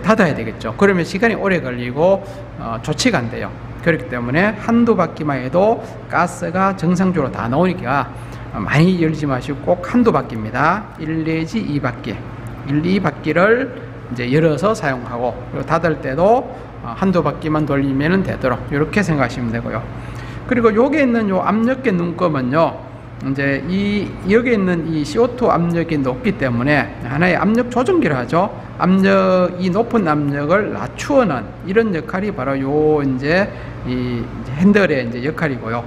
닫아야 되겠죠. 그러면 시간이 오래 걸리고 조치가 안 돼요. 그렇기 때문에 한두 바퀴만 해도 가스가 정상적으로 다 나오니까 많이 열지 마시고 꼭 한두 바퀴입니다. 1 내지 2바퀴, 1, 2바퀴를 이제 열어서 사용하고 그리고 닫을 때도 한두 바퀴만 돌리면 되도록 이렇게 생각하시면 되고요. 그리고 여기에 있는 요 압력계 눈금은요, 이제 여기에 있는 이 CO2 압력이 높기 때문에 하나의 압력 조정기를 하죠. 이 높은 압력을 낮추어는 이런 역할이 바로 요 이제 이 핸들의 이제 역할이고요.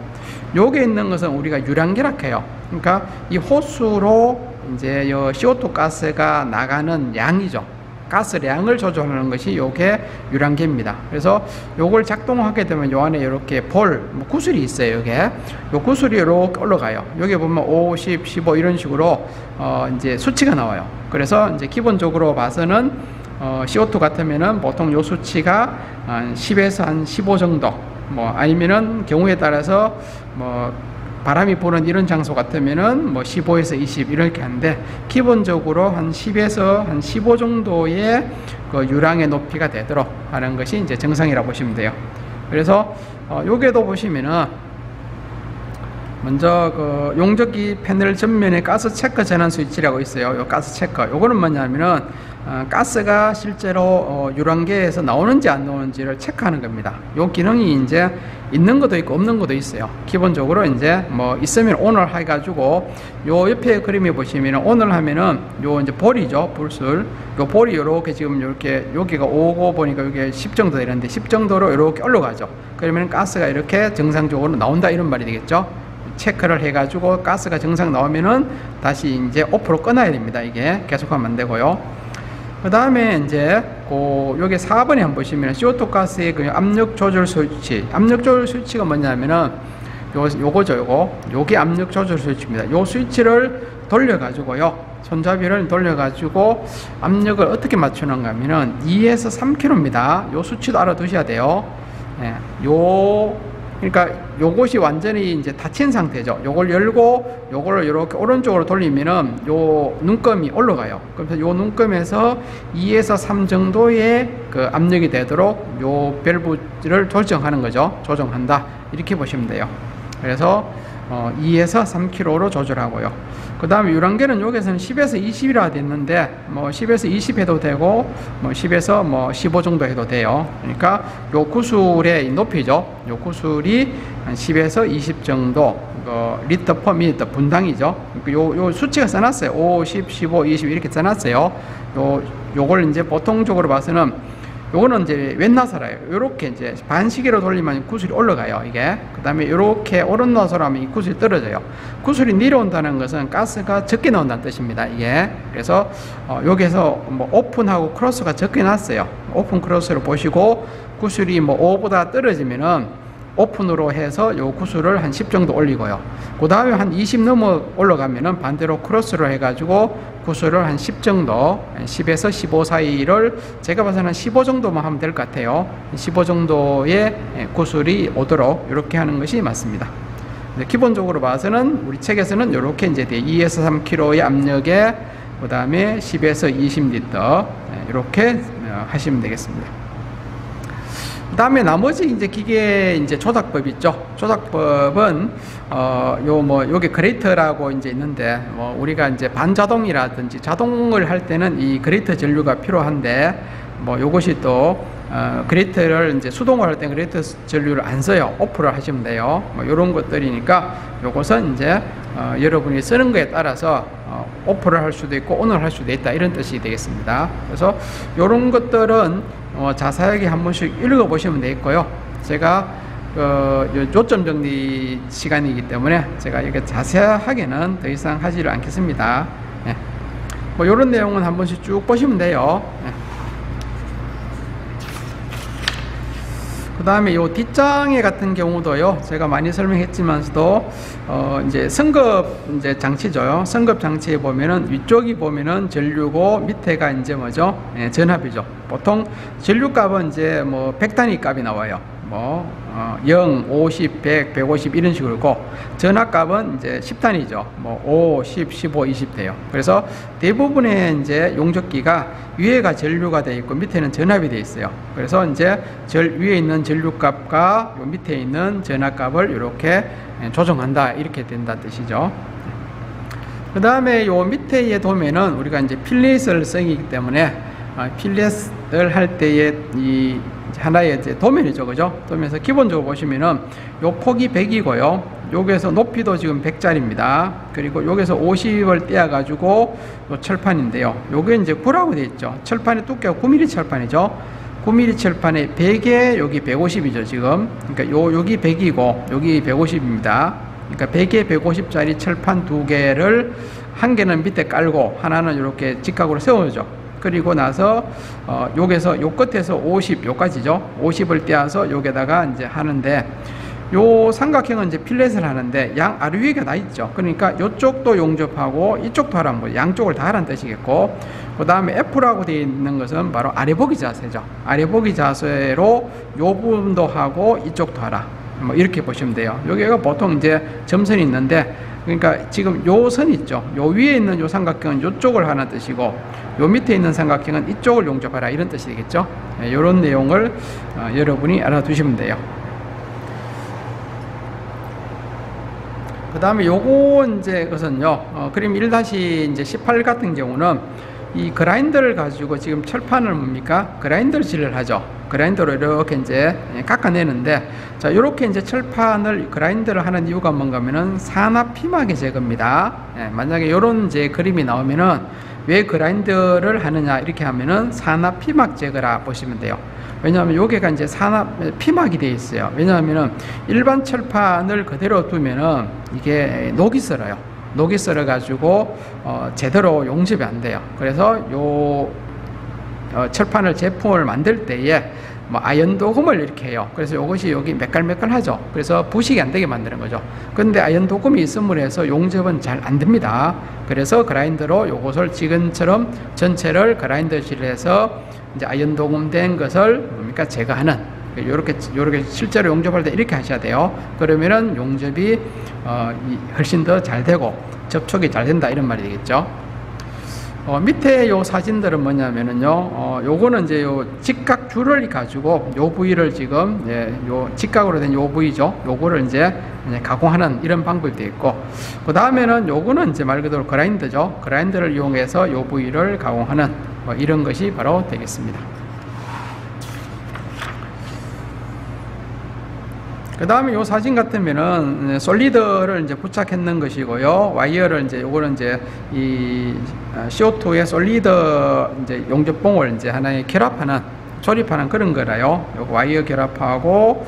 여기에 있는 것은 우리가 유량계라 해요. 그러니까 이 호수로 이제 요 CO2 가스가 나가는 양이죠. 가스량을 조절하는 것이 요게 유량계입니다. 그래서 요걸 작동하게 되면 요 안에 이렇게 구슬이 있어요. 요게 요 구슬이 이렇게 올라가요. 여기 보면 5, 10, 15 이런 식으로 이제 수치가 나와요. 그래서 이제 기본적으로 봐서는 CO2 같으면은 보통 요 수치가 한 10에서 한 15 정도, 뭐 아니면은 경우에 따라서 뭐 바람이 부는 이런 장소 같으면은 뭐 15에서 20 이렇게 하는데 기본적으로 한 10에서 한 15 정도의 그 유량의 높이가 되도록 하는 것이 이제 정상이라고 보시면 돼요. 그래서 여기에도 보시면은 먼저 그 용접기 패널 전면에 가스 체크 전환 스위치라고 있어요. 요 가스 체크. 요거는 뭐냐면은 가스가 실제로 유량계에서 나오는지 안 나오는지를 체크하는 겁니다. 요 기능이 이제 있는 것도 있고 없는 것도 있어요. 기본적으로 이제 뭐 있으면 ON을 해가지고 요 옆에 그림에 보시면 ON을 하면은 요 이제 볼이죠. 볼술. 요 볼이 요렇게 지금 요렇게 여기가 오고 보니까 여기 10 정도 되는데 10 정도로 요렇게 올라가죠. 그러면 가스가 이렇게 정상적으로 나온다 이런 말이 되겠죠. 체크를 해가지고 가스가 정상 나오면은 다시 이제 오프로 끊어야 됩니다. 이게 계속하면 안 되고요. 그 다음에 이제 여기 4번에 한번 보시면 CO2 가스의 그 압력 조절 스위치. 압력 조절 스위치가 뭐냐면은 요거죠. 요게 압력 조절 스위치입니다. 요 스위치를 돌려가지고요. 손잡이를 돌려가지고 압력을 어떻게 맞추는가 하면은 2에서 3kg입니다. 요 수치도 알아두셔야 돼요. 네, 그러니까 요것이 완전히 이제 닫힌 상태죠. 요걸 열고 요거를 이렇게 오른쪽으로 돌리면은 요 눈금이 올라가요. 그래서 요 눈금에서 2에서 3 정도의 그 압력이 되도록 요 밸브를 조정하는 거죠. 조정한다. 이렇게 보시면 돼요. 그래서 2에서 3kg로 조절하고요. 그 다음에 유량계는 여기서는 10에서 20이라 됐는데 뭐 10에서 20 해도 되고 뭐 10에서 뭐 15 정도 해도 돼요. 그러니까 요 구슬의 높이죠. 요 구슬이 한 10에서 20 정도 리터 퍼 미터 분당이죠. 요 수치가 써놨어요. 5, 10, 15, 20 이렇게 써놨어요. 요걸 이제 보통적으로 봐서는 요거는 이제 왼나사라예요. 요렇게 이제 반시계로 돌리면 구슬이 올라가요, 이게. 그 다음에 요렇게 오른나사로 하면 이 구슬이 떨어져요. 구슬이 내려온다는 것은 가스가 적게 나온다는 뜻입니다, 이게. 그래서, 여기서 뭐 오픈하고 크로스가 적게 났어요. 오픈 크로스를 보시고, 구슬이 뭐 5보다 떨어지면은 오픈으로 해서 요 구슬을 한 10 정도 올리고요. 그 다음에 한 20 넘어 올라가면은 반대로 크로스로 해가지고 구슬을 한 10 정도, 10에서 15 사이를 제가 봐서는 한 15 정도만 하면 될 것 같아요. 15 정도의 구슬이 오도록 이렇게 하는 것이 맞습니다. 기본적으로 봐서는 우리 책에서는 이렇게 이제 2에서 3kg의 압력에 그 다음에 10에서 20리터 이렇게 하시면 되겠습니다. 그 다음에 나머지 이제 기계 이제 조작법 있죠. 조작법은 여기 그레이터라고 이제 있는데 우리가 이제 반자동이라든지 자동을 할 때는 이 그레이터 전류가 필요한데 요것이 또 그레이터를 이제 수동을 할 때 그레이터 전류를 안 써요. 오프를 하시면 돼요. 요런 것들이니까 요것은 이제 여러분이 쓰는 거에 따라서 오프를 할 수도 있고 온을 할 수도 있다, 이런 뜻이 되겠습니다. 그래서 요런 것들은 자세하게 한 번씩 읽어보시면 되겠고요. 제가 요점 정리 시간이기 때문에 제가 이게 자세하게는 더 이상 하지를 않겠습니다. 네. 요런 내용은 한 번씩 쭉 보시면 돼요. 네. 그 다음에 요 뒷장에 같은 경우도요, 제가 많이 설명했지만서도, 이제 성급 이제 장치죠. 성급 장치에 보면은 위쪽이 보면은 전류고 밑에가 이제 뭐죠? 예, 전압이죠. 보통 전류 값은 이제 뭐 100단위 값이 나와요. 0, 50, 100, 150 이런 식으로 있고, 전압 값은 이제 10단위죠. 5, 10, 15, 20 돼요. 그래서 대부분의 이제 용접기가 위에가 전류가 되어 있고 밑에는 전압이 되어 있어요. 그래서 이제 위에 있는 전류 값과 요 밑에 있는 전압 값을 이렇게 조정한다, 이렇게 된다는 뜻이죠. 그 다음에 요 밑에에 보면은 우리가 이제 필렛을 쓰기 때문에 필렛을 할 때에 이 하나의 이제 도면이죠, 그죠? 도면에서 기본적으로 보시면은 요 폭이 100이고요. 여기에서 높이도 지금 100짜리입니다. 그리고 여기서 50을 떼어가지고 요 철판인데요. 요게 이제 9라고 되어 있죠. 철판의 두께가 9mm 철판이죠. 9mm 철판에 100에 여기 150이죠, 지금. 그러니까 여기 100이고 여기 150입니다. 그러니까 100에 150짜리 철판 두 개를 한 개는 밑에 깔고 하나는 이렇게 직각으로 세워죠. 그리고 나서 여기서 요 끝에서 50 요까지죠. 50을 떼어서 여기다가 이제 하는데, 요 삼각형은 이제 필렛을 하는데 양 아래 위에가 나 있죠. 그러니까 이쪽도 용접하고 이쪽도 하라는 거예요. 양쪽을 다 하라는 뜻이겠고, 그 다음에 F라고 되어 있는 것은 바로 아래 보기 자세죠. 아래 보기 자세로 요 부분도 하고 이쪽도 하라, 이렇게 보시면 돼요. 여기가 보통 이제 점선이 있는데, 그러니까 지금 요 선 있죠. 요 위에 있는 요 삼각형은 요쪽을 하는 뜻이고, 요 밑에 있는 삼각형은 이쪽을 용접하라, 이런 뜻이 되겠죠. 이런 내용을 여러분이 알아두시면 돼요. 그 다음에 요거 이제 것은요, 그림 1-18 같은 경우는 이 그라인더를 가지고 지금 철판을 그라인더를 질을 하죠. 그라인더로 이렇게 이제 깎아내는데, 자, 요렇게 이제 철판을 그라인더를 하는 이유가 뭔가 하면은 산화 피막의 제거입니다. 만약에 요런 이제 그림이 나오면은 왜 그라인더를 하느냐, 이렇게 하면은 산화 피막 제거라 보시면 돼요. 왜냐하면 여기가 이제 산화 피막이 되어 있어요. 왜냐하면은 일반 철판을 그대로 두면은 이게 녹이 썰어요. 녹이 썰어 가지고 제대로 용접이 안 돼요. 그래서 요 철판을 제품을 만들 때에 아연 도금을 이렇게 해요. 그래서 이것이 여기 매끌매끌하죠. 그래서 부식이 안 되게 만드는 거죠. 근데 아연 도금이 있음으로 해서 용접은 잘 안 됩니다. 그래서 그라인더로 요것을 지금처럼 전체를 그라인더질을 해서 이제 아연 도금된 것을 제거하는, 요렇게 실제로 용접할 때 이렇게 하셔야 돼요. 그러면은 용접이 훨씬 더 잘 되고 접촉이 잘 된다, 이런 말이 되겠죠. 밑에 요 사진들은 뭐냐면은요, 요거는 이제 요 직각 줄을 가지고 요 부위를 지금, 요 직각으로 된 요 부위죠. 요거를 이제 가공하는 이런 방법이 되어 있고, 그 다음에는 요거는 이제 말 그대로 그라인더죠. 그라인더를 이용해서 요 부위를 가공하는 이런 것이 바로 되겠습니다. 그 다음에 요 사진 같으면은 솔리드를 이제 부착했는 것이고요. 와이어를 이제 요거는 이제 이 CO2의 솔리드 이제 용접봉을 이제 하나의 결합하는 조립하는 그런 거라요. 요거 와이어 결합하고,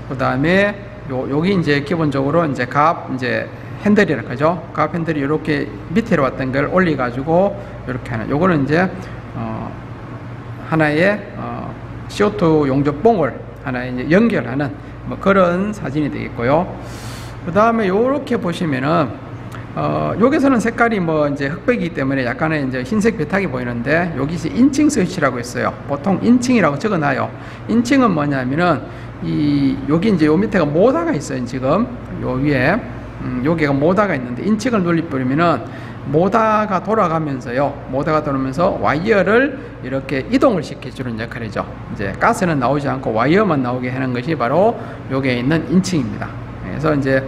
그 다음에 여기 이제 기본적으로 이제 이제 핸들이라 그죠? 갑 핸들이 이렇게 밑으로 왔던 걸 올려가지고 이렇게 하는, 요거는 이제 하나의 CO2 용접봉을 하나의 이제 연결하는 뭐 그런 사진이 되겠고요. 그 다음에 요렇게 보시면은 여기서는 색깔이 뭐 이제 흑백이기 때문에 약간의 이제 흰색 배탁이 보이는데, 여기 이제 인칭 스위치라고 있어요. 보통 인칭이라고 적어놔요. 인칭은 뭐냐면은 여기 이제 요 밑에가 모다가 있어요. 지금 요 위에 여기가 모다가 있는데, 인칭을 눌러버리면은 모다가 돌아가면서요. 모다가 돌아오면서 와이어를 이렇게 이동을 시켜주는 역할이죠. 이제 가스는 나오지 않고 와이어만 나오게 하는 것이 바로 여기에 있는 인칭입니다. 그래서 이제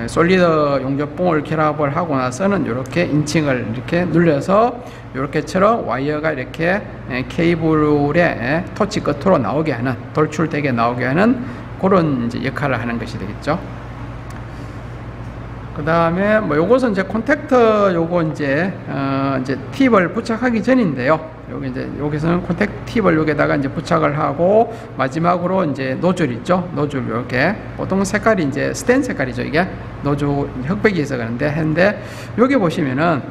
솔리드 용접봉을 결합을 하고 나서는 이렇게 인칭을 이렇게 눌려서 이렇게처럼 와이어가 이렇게 케이블의 토치 끝으로 나오게 하는, 돌출되게 나오게 하는 그런 이제 역할을 하는 것이 되겠죠. 그 다음에 뭐 요것은 이제 콘택터 요거 이제 팁을 부착하기 전인데요. 여기 이제 여기서는 콘택 팁을 여기다가 이제 부착을 하고, 마지막으로 이제 노즐 있죠. 노즐 이렇게 보통 색깔이 이제 스텐 색깔이죠. 이게 노즐 흑백이어서 그런데 했는데, 여기 보시면은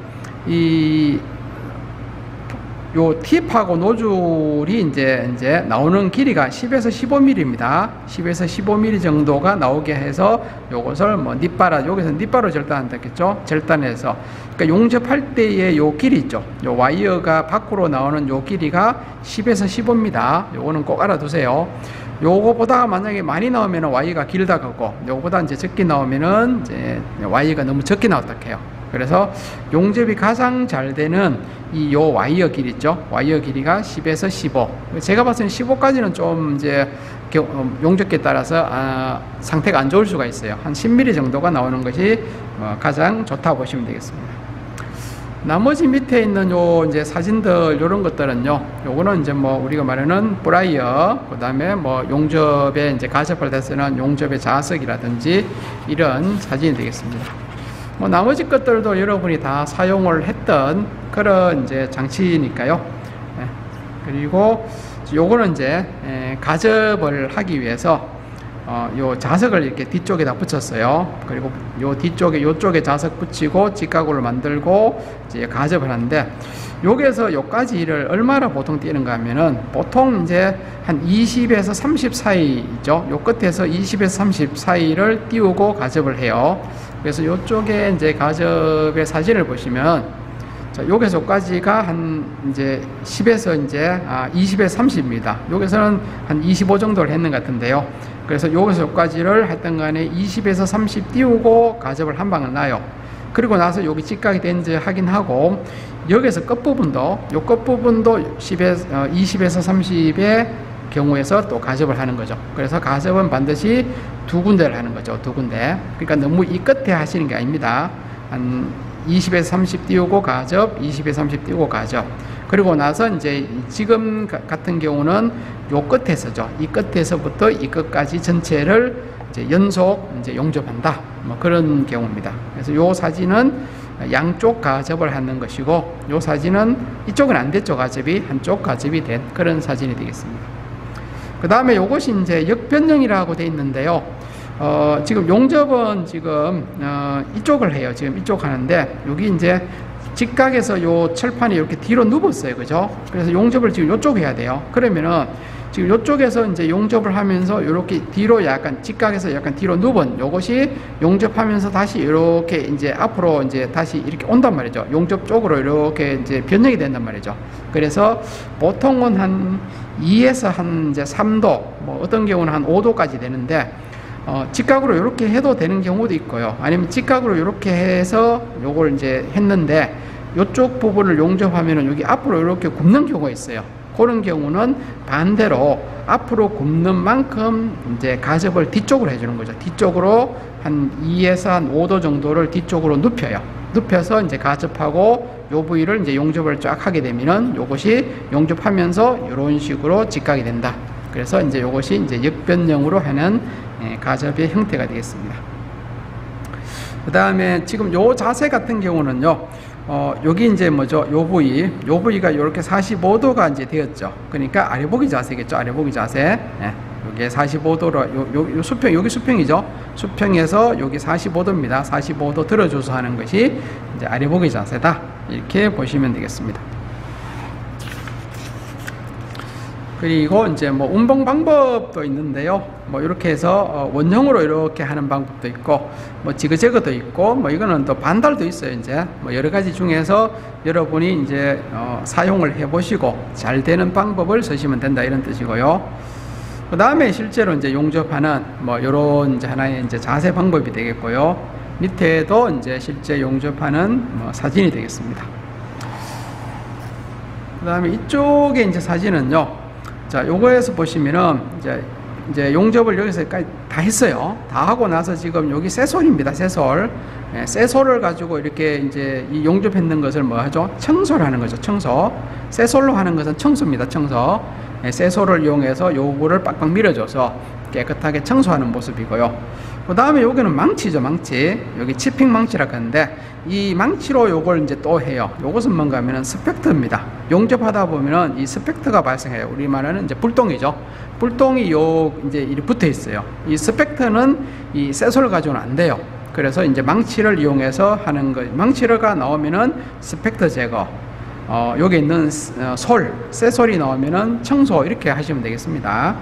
요 팁하고 노즐이 이제 나오는 길이가 10에서 15mm입니다. 10에서 15mm 정도가 나오게 해서 요것을 뭐 여기서 닛바로 절단한다겠죠. 절단해서, 그러니까 용접할 때의 요 길이 있죠. 요 와이어가 밖으로 나오는 요 길이가 10에서 15입니다. 요거는 꼭 알아두세요. 요거보다 만약에 많이 나오면 와이어가 길다 그거, 요거보다 이제 적게 나오면은 이제 와이어가 너무 적게 나왔다 해요. 그래서 용접이 가장 잘 되는 요 와이어 길이 있죠. 와이어 길이가 10에서 15. 제가 봤을 때 15까지는 좀 이제 용접기에 따라서 상태가 안 좋을 수가 있어요. 한 10mm 정도가 나오는 것이 가장 좋다 보시면 되겠습니다. 나머지 밑에 있는 요 이제 사진들 요런 것들은요, 요거는 이제 뭐 우리가 말하는 브라이어, 그 다음에 뭐 용접에 이제 가접할 때 쓰는 용접의 자석이라든지 이런 사진이 되겠습니다. 뭐 나머지 것들도 여러분이 다 사용을 했던 그런 이제 장치니까요. 그리고 요거는 이제 가접을 하기 위해서 요 자석을 이렇게 뒤쪽에다 붙였어요. 그리고 요 뒤쪽에 요쪽에 자석 붙이고 직각으로 만들고 이제 가접을 하는데, 여기에서 요까지를 얼마나 보통 띄는가 하면은 보통 이제 한 20에서 30 사이죠. 요 끝에서 20에서 30 사이를 띄우고 가접을 해요. 그래서 요쪽에 이제 가접의 사진을 보시면, 자, 여기서까지가 한 이제 10에서 이제 20에서 30입니다. 여기서는 한 25 정도를 했는 것 같은데요. 그래서 여기서까지를 하여튼 간에 20에서 30 띄우고 가접을 한 방을 놔요. 그리고 나서 여기 직각이 된지 확인하고, 여기서 끝부분도, 요 끝부분도 20에서 30의 경우에서 또 가접을 하는 거죠. 그래서 가접은 반드시 두 군데를 하는 거죠. 두 군데. 그러니까 너무 이 끝에 하시는 게 아닙니다. 한 20에서 30 띄우고 가접, 20에서 30 띄우고 가접. 그리고 나서 이제 지금 같은 경우는 요 끝에서죠. 이 끝에서부터 이 끝까지 전체를 이제 연속 이제 용접한다. 뭐 그런 경우입니다. 그래서 요 사진은 양쪽 가접을 하는 것이고, 요 사진은 이쪽은 안 됐죠. 가접이 한쪽 가접이 된 그런 사진이 되겠습니다. 그 다음에 요것이 이제 역변형이라고 되어 있는데요. 지금 용접은 지금 이쪽을 해요. 지금 이쪽 하는데, 여기 이제 직각에서 요 철판이 이렇게 뒤로 눕었어요. 그죠? 그래서 용접을 지금 요쪽 해야 돼요. 그러면은 지금 요쪽에서 이제 용접을 하면서 이렇게 뒤로 약간 직각에서 약간 뒤로 눕은 요것이 용접하면서 다시 이렇게 이제 앞으로 이제 다시 이렇게 온단 말이죠. 용접 쪽으로 이렇게 이제 변형이 된단 말이죠. 그래서 보통은 한 2에서 한 이제 3도, 뭐 어떤 경우는 한 5도까지 되는데, 직각으로 이렇게 해도 되는 경우도 있고요. 아니면 직각으로 이렇게 해서 요걸 이제 했는데, 요쪽 부분을 용접하면은 여기 앞으로 이렇게 굽는 경우가 있어요. 그런 경우는 반대로 앞으로 굽는 만큼 이제 가접을 뒤쪽으로 해주는 거죠. 뒤쪽으로 한 2에서 한 5도 정도를 뒤쪽으로 눕혀요. 눕혀서 이제 가접하고 요 부위를 이제 용접을 쫙 하게 되면은 요것이 용접하면서 이런 식으로 직각이 된다. 그래서 이제 요것이 이제 역변형으로 하는 가접의 형태가 되겠습니다. 그 다음에 지금 요 자세 같은 경우는요, 여기 이제 뭐죠? 요 부위가 이렇게 45도가 이제 되었죠. 그러니까 아래 보기 자세겠죠. 아래 보기 자세. 예. 여기에 45도로, 요 수평, 여기 수평이죠. 수평에서 여기 45도입니다. 45도 들어줘서 하는 것이 이제 아래 보기 자세다. 이렇게 보시면 되겠습니다. 그리고 이제 뭐 운봉 방법도 있는데요. 뭐 이렇게 해서 원형으로 이렇게 하는 방법도 있고, 뭐 지그재그도 있고, 뭐 이거는 또 반달도 있어요. 이제 뭐 여러 가지 중에서 여러분이 이제 사용을 해보시고 잘 되는 방법을 쓰시면 된다 이런 뜻이고요. 그 다음에 실제로 이제 용접하는 뭐 이런 이제 하나의 이제 자세 방법이 되겠고요. 밑에도 이제 실제 용접하는 뭐 사진이 되겠습니다. 그 다음에 이쪽에 이제 사진은요. 자, 요거에서 보시면은 이제 용접을 여기서까지 다 했어요. 다 하고 나서 지금 여기 쇠솔입니다. 쇠솔. 예, 쇠솔을 가지고 이렇게 이제 이 용접했는 것을 뭐 하죠? 청소를 하는 거죠. 청소. 쇠솔로 하는 것은 청소입니다. 청소. 예, 쇠솔을 이용해서 요거를 빡빡 밀어줘서 깨끗하게 청소하는 모습이고요. 그 다음에 여기는 망치죠. 망치. 여기 치핑 망치라고 하는데 이 망치로 요걸 이제 또 해요. 요것은 뭔가 하면은 스펙트입니다. 용접하다 보면은 이 스펙트가 발생해요. 우리말은 이제 불똥이죠. 불똥이 이제 이렇게 붙어 있어요. 이 스펙트는 이 쇠솔 가지고는 안 돼요. 그래서 이제 망치를 이용해서 하는 거. 망치가 나오면은 스펙트 제거. 여기 있는 쇠솔이 나오면은 청소 이렇게 하시면 되겠습니다.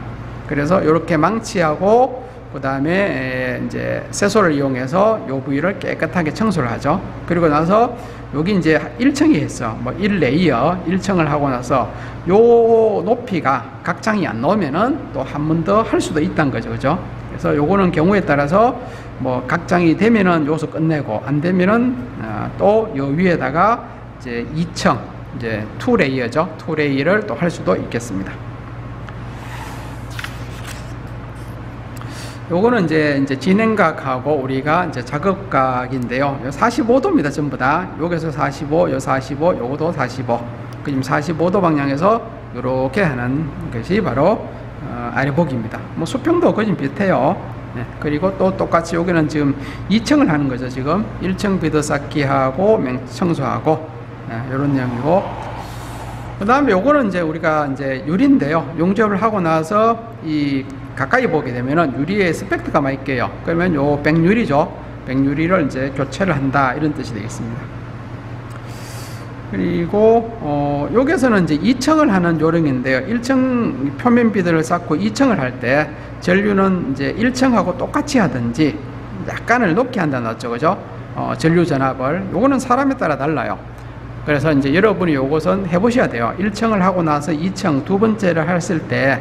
그래서 이렇게 망치하고 그 다음에 이제 쇠솔을 이용해서 요 부위를 깨끗하게 청소를 하죠. 그리고 나서 여기 이제 1층이 있어. 뭐 1레이어 1층을 하고 나서 요 높이가 각장이 안 나오면은 또 한 번 더 할 수도 있다는 거죠. 그죠? 그래서 요거는 경우에 따라서 뭐 각장이 되면은 여기서 끝내고 안 되면은 또 요 위에다가 이제 2층 이제 2레이어죠. 2레이어를 또 할 수도 있겠습니다. 요거는 이제 진행각하고 우리가 이제 작업각인데요. 45도입니다. 전부 다. 여기서 45, 요 45, 요것도 45. 지금 45도 방향에서 이렇게 하는 것이 바로 아래보기입니다. 뭐 수평도 거의 비슷해요. 네. 그리고 또 똑같이 여기는 지금 2층을 하는 거죠. 지금 1층 비드 쌓기하고 청소하고 이런 내용이고. 그 다음에 요거는 이제 우리가 이제 유리인데요. 용접을 하고 나서 이 가까이 보게 되면은 유리에 스펙트가 많이 껴요. 그러면 요 백유리죠. 백유리를 이제 교체를 한다 이런 뜻이 되겠습니다. 그리고 여기서는 이제 2층을 하는 요령인데요. 1층 표면 비드를 쌓고 2층을 할 때 전류는 이제 1층하고 똑같이 하든지 약간을 높게 한다는 거죠. 그죠? 전류 전압을. 요거는 사람에 따라 달라요. 그래서 이제 여러분이 요것은 해보셔야 돼요. 1층을 하고 나서 2층 두 번째를 했을 때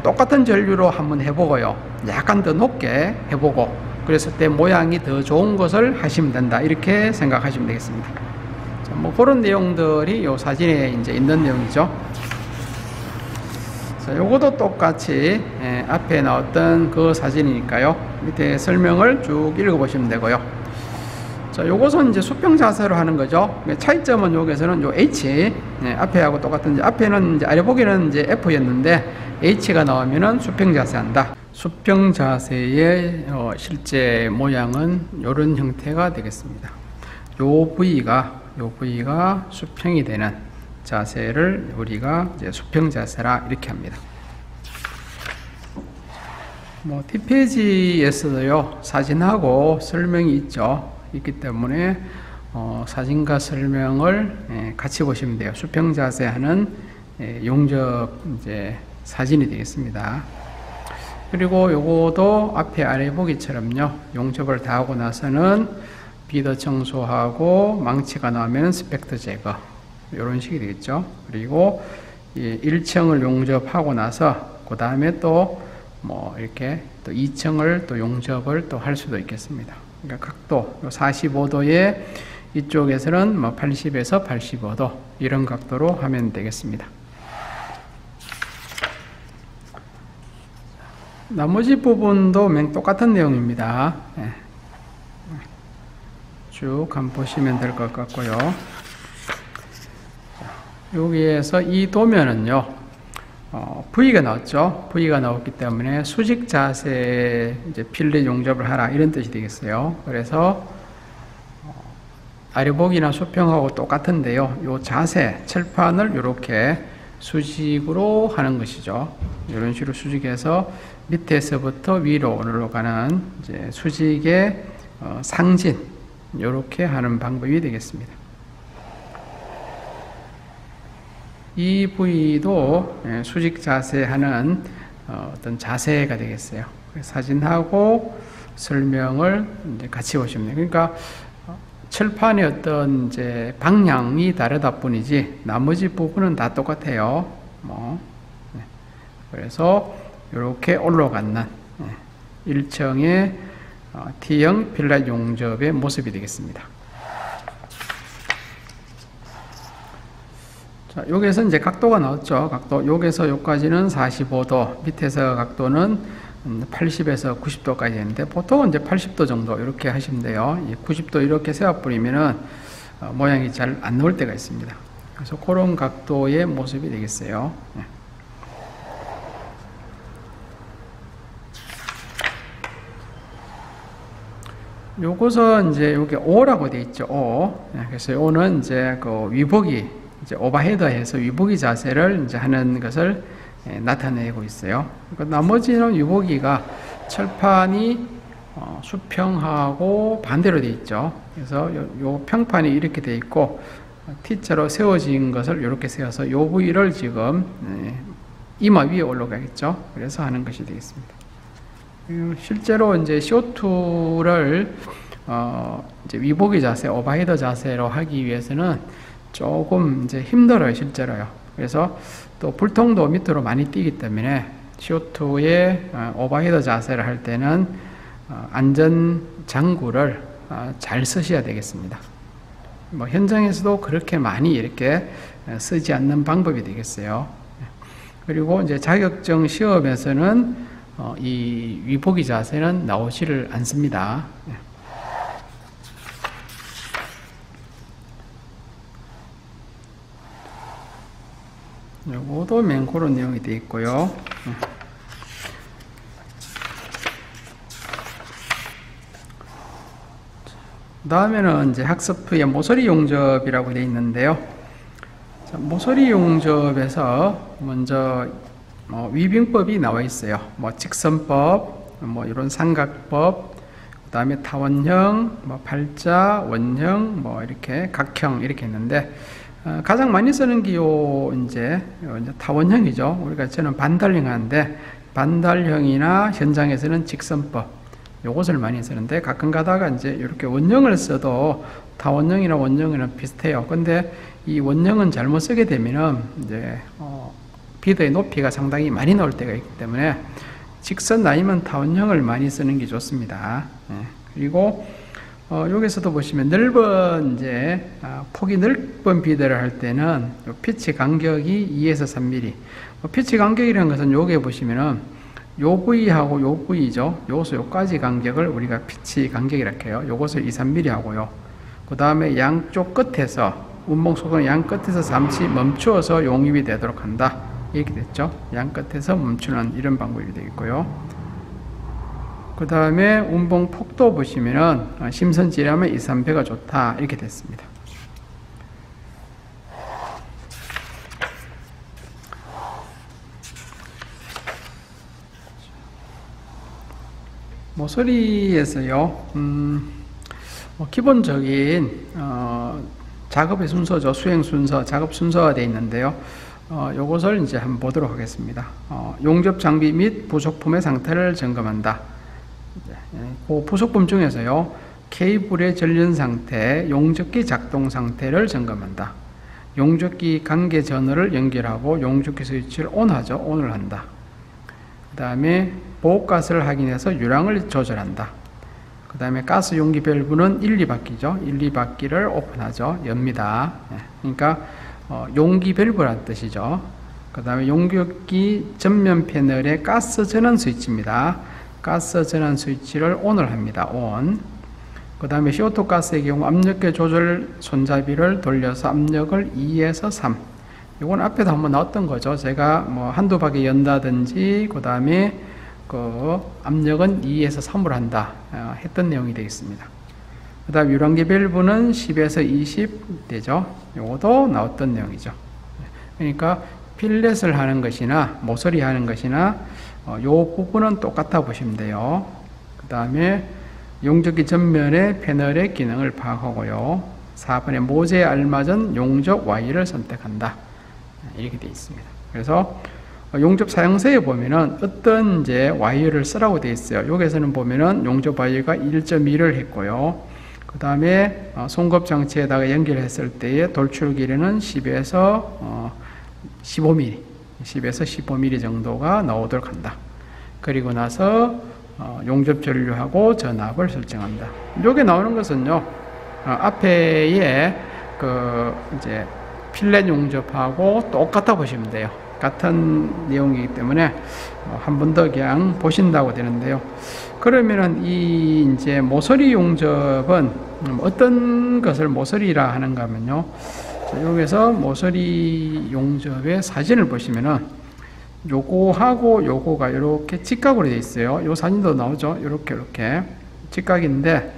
똑같은 전류로 한번 해보고요. 약간 더 높게 해보고 그랬을 때 모양이 더 좋은 것을 하시면 된다. 이렇게 생각하시면 되겠습니다. 자, 뭐 그런 내용들이 요 사진에 이제 있는 내용이죠. 자, 요것도 똑같이 앞에 나왔던 그 사진이니까요. 밑에 설명을 쭉 읽어보시면 되고요. 자, 요것은 이제 수평 자세로 하는 거죠. 차이점은 여기서는 요 H, 앞에하고 똑같은, 앞에는 이제 아래 보기는 이제 F였는데, H가 나오면은 수평 자세 한다. 수평 자세의 실제 모양은 이런 형태가 되겠습니다. 요 부위가 수평이 되는 자세를 우리가 이제 수평 자세라 이렇게 합니다. 뭐 뒷페이지에서도요, 사진하고 설명이 있기 때문에 사진과 설명을 같이 보시면 돼요. 수평 자세 하는 용접 이제 사진이 되겠습니다. 그리고 요거도 앞에 아래 보기처럼요, 용접을 다 하고 나서는 비더 청소하고 망치가 나오면 스펙트 제거, 이런 식이 되겠죠. 그리고 1층을 용접하고 나서 그 다음에 또 뭐 이렇게 또 2층을 또 용접을 또 할 수도 있겠습니다. 그러니까 각도 45도에 이쪽에서는 뭐 80에서 85도 이런 각도로 하면 되겠습니다. 나머지 부분도 똑같은 내용입니다. 쭉 한번 보시면 될 것 같고요. 여기에서 이 도면은요, V가 나왔죠. V가 나왔기 때문에 수직 자세 이제 필렛 용접을 하라 이런 뜻이 되겠어요. 그래서 아래보기나 수평하고 똑같은데요. 요 자세, 칠판을 이렇게 수직으로 하는 것이죠. 이런 식으로 수직해서 밑에서부터 위로 올라가는 이제 수직의 상진, 이렇게 하는 방법이 되겠습니다. 이 부위도 수직 자세하는 어떤 자세가 되겠어요. 사진하고 설명을 이제 같이 보시면 돼요. 그러니까 칠판의 어떤 이제 방향이 다르다 뿐이지 나머지 부분은 다 똑같아요. 그래서 이렇게 올라가는 1층의 T형 필라 용접의 모습이 되겠습니다. 자, 여기서 이제 각도가 나왔죠. 각도. 여기서 여기까지는 45도, 밑에서 각도는 80에서 90도까지 있는데, 보통은 이제 80도 정도 이렇게 하시면 돼요. 90도 이렇게 세워버리면은 모양이 잘 안 나올 때가 있습니다. 그래서 그런 각도의 모습이 되겠어요. 요것은 이제 여기 O라고 되어 있죠. O. 그래서 O는 이제 그 위보기, 이제 오버헤드해서 위보기 자세를 이제 하는 것을 나타내고 있어요. 그러니까 나머지는 위보기가 철판이 수평하고 반대로 되어 있죠. 그래서 요 평판이 이렇게 되어 있고 T자로 세워진 것을 이렇게 세워서 요 부위를 지금 이마 위에 올라가겠죠. 그래서 하는 것이 되겠습니다. 실제로 이제 CO2를 이제 위보기 자세, 오버헤드 자세로 하기 위해서는 조금 이제 힘들어요, 실제로요. 그래서 또 불통도 밑으로 많이 뛰기 때문에 CO2의 오버헤드 자세를 할 때는 안전 장구를 잘 쓰셔야 되겠습니다. 뭐 현장에서도 그렇게 많이 이렇게 쓰지 않는 방법이 되겠어요. 그리고 이제 자격증 시험에서는 이 위보기 자세는 나오지를 않습니다. 요거도 맨 그런 내용이 되어 있고요. 다음에는 이제 학습부의 모서리 용접이라고 되어 있는데요. 자, 모서리 용접에서 먼저 위빙법이 나와 있어요. 뭐 직선법, 뭐 이런 삼각법, 그 다음에 타원형, 뭐 팔자, 원형, 뭐 이렇게 각형 이렇게 있는데 가장 많이 쓰는 게 이제 타원형이죠. 우리가 저는 반달형 하는데 반달형이나 현장에서는 직선법 요것을 많이 쓰는데 가끔 가다가 이제 이렇게 원형을 써도 타원형이나 원형이랑 비슷해요. 근데 이 원형은 잘못 쓰게 되면은 이제 비드의 높이가 상당히 많이 나올 때가 있기 때문에 직선 아니면 타원형을 많이 쓰는 게 좋습니다. 그리고 여기서도 보시면 넓은 이제 폭이 넓은 비드를 할 때는 피치 간격이 2에서 3mm. 피치 간격이라는 것은 여기에 보시면은 요 부위하고 요 부위죠. 요것을 요까지 간격을 우리가 피치 간격이라고 해요. 요것을 2, 3mm 하고요. 그 다음에 양쪽 끝에서 운봉 속은 양 끝에서 잠시 멈추어서 용입이 되도록 한다. 이렇게 됐죠. 양 끝에서 멈추는 이런 방법이 되겠고요. 그 다음에 운봉 폭도 보시면은 심선지라면 2, 3배가 좋다. 이렇게 됐습니다. 모서리에서요, 기본적인 작업의 순서죠. 수행 순서, 작업 순서가 되어 있는데요. 요것을 이제 한번 보도록 하겠습니다. 용접 장비 및 부속품의 상태를 점검한다. 그 부속품 중에서요, 케이블의 전련 상태, 용접기 작동 상태를 점검한다. 용접기 관계 전원을 연결하고 용접기 스위치를 온하죠. 온을 한다. 그 다음에 보호가스를 확인해서 유량을 조절한다. 그 다음에 가스 용기 밸브는 1, 2바퀴죠. 1, 2바퀴를 오픈하죠. 엽니다. 그러니까 용기 밸브란 뜻이죠. 그 다음에 용접기 전면 패널의 가스 전환 스위치입니다. 가스 전환 스위치를 ON을 합니다. ON. 그 다음에 CO2 가스의 경우 압력계 조절 손잡이를 돌려서 압력을 2에서 3. 이건 앞에도 한번 나왔던 거죠. 제가 뭐 한두 바퀴 연다든지, 그 다음에 그 압력은 2에서 3으로 한다. 했던 내용이 되겠습니다. 그 다음 유랑기 밸브는 10에서 20 되죠. 요것도 나왔던 내용이죠. 그러니까 필렛을 하는 것이나 모서리 하는 것이나 요 부분은 똑같아 보시면 돼요. 그 다음에 용접기 전면의 패널의 기능을 파악하고요. 4번에 모재에 알맞은 용접 Y를 선택한다. 이렇게 되어 있습니다. 그래서 용접 사용서에 보면은 어떤 이제 와이어를 쓰라고 되어 있어요. 여기서는 보면은 용접 와이어가 1.2를 했고요. 그 다음에 송급 장치에다가 연결했을 때의 돌출 길이는 10에서 15mm, 10에서 15mm 정도가 나오도록 한다. 그리고 나서 용접 전류하고 전압을 설정한다. 여기 나오는 것은요, 앞에의 그 이제 필렛 용접하고 똑같아 보시면 돼요. 같은 내용이기 때문에 한 번 더 그냥 보신다고 되는데요. 그러면은 이 이제 모서리 용접은 어떤 것을 모서리라 하는가 하면요. 여기서 모서리 용접의 사진을 보시면은 요거하고 요거가 이렇게 직각으로 되어 있어요. 요 사진도 나오죠. 이렇게 직각인데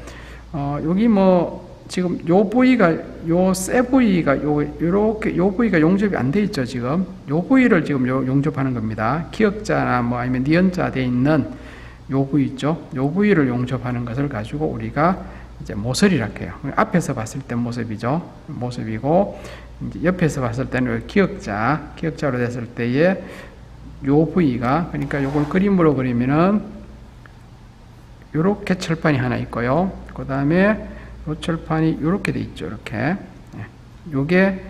여기 뭐 지금 요 부위가 요 세 부위가 요렇게 요 부위가 용접이 안 돼 있죠. 지금 요 부위를 지금 용접하는 겁니다. 기역자나 뭐 아니면 니은자 돼 있는 요 부위 있죠. 요 부위를 용접하는 것을 가지고 우리가 이제 모서리라고 해요. 앞에서 봤을 때 모습이죠. 모습이고 이제 옆에서 봤을 때는 기역자로 됐을 때의 요 부위가, 그러니까 요걸 그림으로 그리면은 요렇게 철판이 하나 있고요. 그 다음에 요 철판이 요렇게 돼 있죠. 이렇게. 요게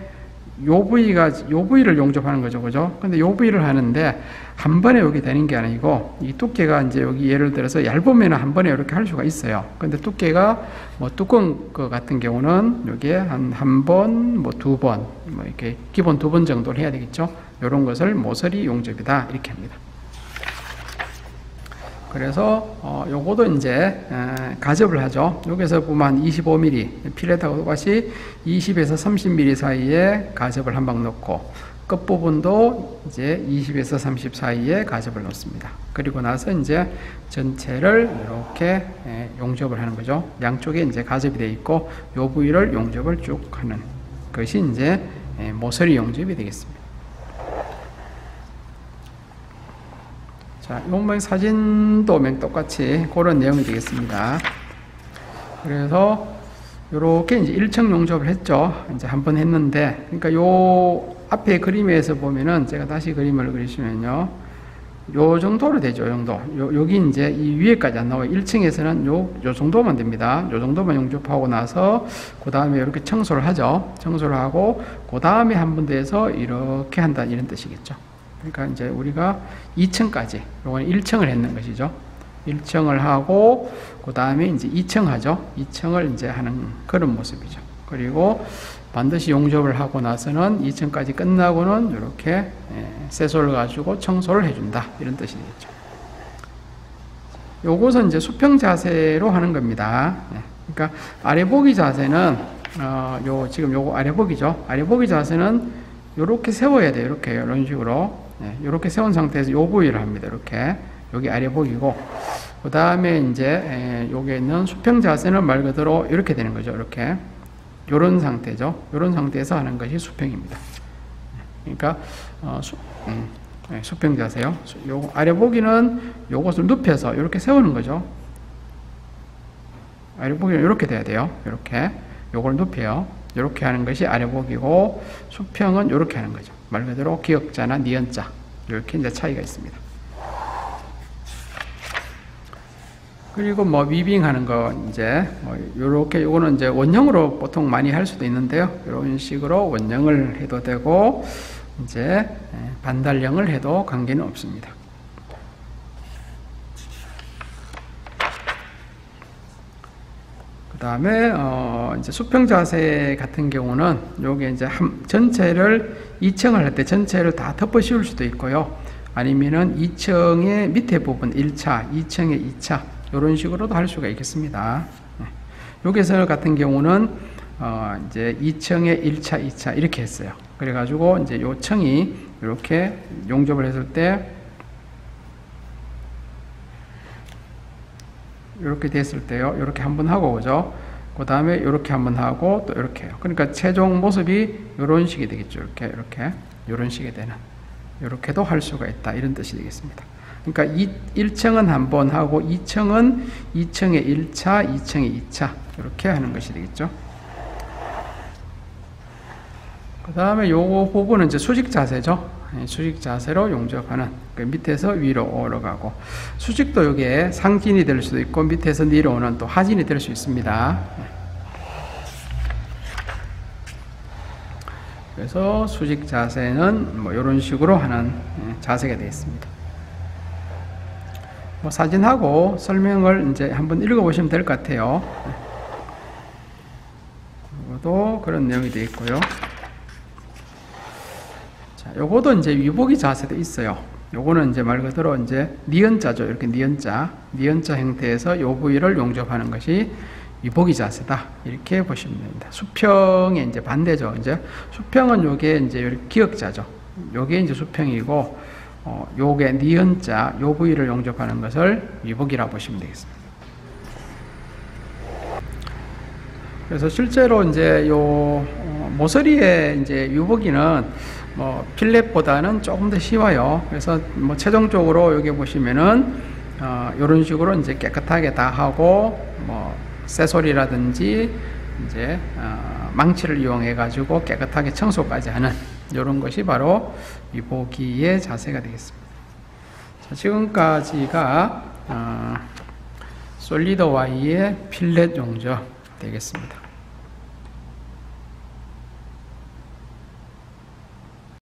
요 부위를 용접하는 거죠. 그죠? 근데 요 부위를 하는데 한 번에 여기 되는 게 아니고 이 두께가 이제 여기 예를 들어서 얇으면 한 번에 이렇게 할 수가 있어요. 근데 두께가 뭐 두꺼운 거 같은 경우는 여기에 한 번, 뭐 두 번, 뭐 이렇게 기본 2번 정도를 해야 되겠죠. 요런 것을 모서리 용접이다. 이렇게 합니다. 그래서 요거도 이제 가접을 하죠. 여기서 보면 25mm 필렛하고 똑같이 20에서 30mm 사이에 가접을 한 방 넣고 끝부분도 이제 20에서 30 사이에 가접을 넣습니다. 그리고 나서 이제 전체를 이렇게 용접을 하는 거죠. 양쪽에 이제 가접이 되어 있고 요 부위를 용접을 쭉 하는 것이 이제 모서리 용접이 되겠습니다. 자, 이 사진도 똑같이 그런 내용이 되겠습니다. 그래서 이렇게 이제 1층 용접을 했죠. 이제 한 번 했는데, 그러니까 요 앞에 그림에서 보면은 제가 다시 그림을 그리시면요, 요 정도로 되죠. 요 정도. 여기 이제 이 위에까지 안 나와요. 1층에서는 요 정도만 됩니다. 요 정도만 용접하고 나서 그 다음에 이렇게 청소를 하죠. 청소를 하고 그 다음에 한 번 더 해서 이렇게 한다, 이런 뜻이겠죠. 그러니까 이제 우리가 2층까지, 요건 1층을 했는 것이죠. 1층을 하고, 그 다음에 이제 2층 하죠. 2층을 이제 하는 그런 모습이죠. 그리고 반드시 용접을 하고 나서는 2층까지 끝나고는 이렇게 쇠솔을 가지고 청소를 해준다. 이런 뜻이 되겠죠. 요것은 이제 수평 자세로 하는 겁니다. 그러니까 아래 보기 자세는, 지금 요거 아래 보기죠. 아래 보기 자세는 요렇게 세워야 돼요. 이렇게, 이런 식으로. 이렇게 세운 상태에서 요 부위를 합니다. 이렇게. 여기 아래 보기고. 그 다음에 이제, 여기에 있는 수평 자세는 말 그대로 이렇게 되는 거죠. 이렇게. 요런 상태죠. 요런 상태에서 하는 것이 수평입니다. 그러니까, 수평 자세요. 요 아래 보기는 요것을 눕혀서 이렇게 세우는 거죠. 아래 보기는 이렇게 돼야 돼요. 이렇게. 요걸 눕혀요. 이렇게 하는 것이 아래 보기고, 수평은 이렇게 하는 거죠. 말 그대로 기역자나 니은자. 이렇게 이제 차이가 있습니다. 그리고 뭐 위빙 하는 거 이제 요렇게 요거는 이제 원형으로 보통 많이 할 수도 있는데요. 이런 식으로 원형을 해도 되고 이제 반달형을 해도 관계는 없습니다. 그 다음에 이제 수평 자세 같은 경우는 요게 이제 전체를 2층을 할 때 전체를 다 덮어 씌울 수도 있고요. 아니면은 2층의 밑에 부분 1차, 2층의 2차 이런 식으로도 할 수가 있겠습니다. 여기서 같은 경우는 이제 2층의 1차, 2차 이렇게 했어요. 그래가지고 이제 요 층이 이렇게 용접을 했을 때 이렇게 됐을 때요. 이렇게 한번 하고 오죠. 그 다음에 이렇게 한번 하고 또 이렇게 해요. 그러니까 최종 모습이 이런 식이 되겠죠. 이렇게 이런 식이 되는, 이렇게도 할 수가 있다, 이런 뜻이 되겠습니다. 그러니까 1층은 한 번 하고 2층은 2층에 1차, 2층에 2차 이렇게 하는 것이 되겠죠. 그 다음에 요거 부분은 이제 수직 자세죠. 수직 자세로 용접하는, 그 밑에서 위로 올라가고, 수직도 이게 상진이 될 수도 있고 밑에서 내려오는 또 하진이 될 수 있습니다. 그래서 수직 자세는 뭐 이런 식으로 하는 자세가 되어 있습니다. 뭐 사진하고 설명을 이제 한번 읽어보시면 될 것 같아요. 이것도 그런 내용이 되어 있고요. 자, 요거도 이제 위복이 자세도 있어요. 요거는 이제 말 그대로 이제 니은자죠. 이렇게 니은자 형태에서 요 부위를 용접하는 것이 위복이 자세다, 이렇게 보시면 됩니다. 수평의 이제 반대죠. 이제 수평은 요게 이제 기역자죠. 요게 이제 수평이고, 요게 니은자, 요 부위를 용접하는 것을 위복이라고 보시면 되겠습니다. 그래서 실제로 이제 요 모서리의 이제 위복이는 뭐 필렛보다는 조금 더 쉬워요. 그래서 뭐 최종적으로 여기 보시면은 이런 식으로 이제 깨끗하게 다 하고, 뭐 쇠소리라든지 이제 망치를 이용해 가지고 깨끗하게 청소까지 하는 이런 것이 바로 위복이의 자세가 되겠습니다. 자, 지금까지가 솔리드 Y의 필렛 용접 되겠습니다.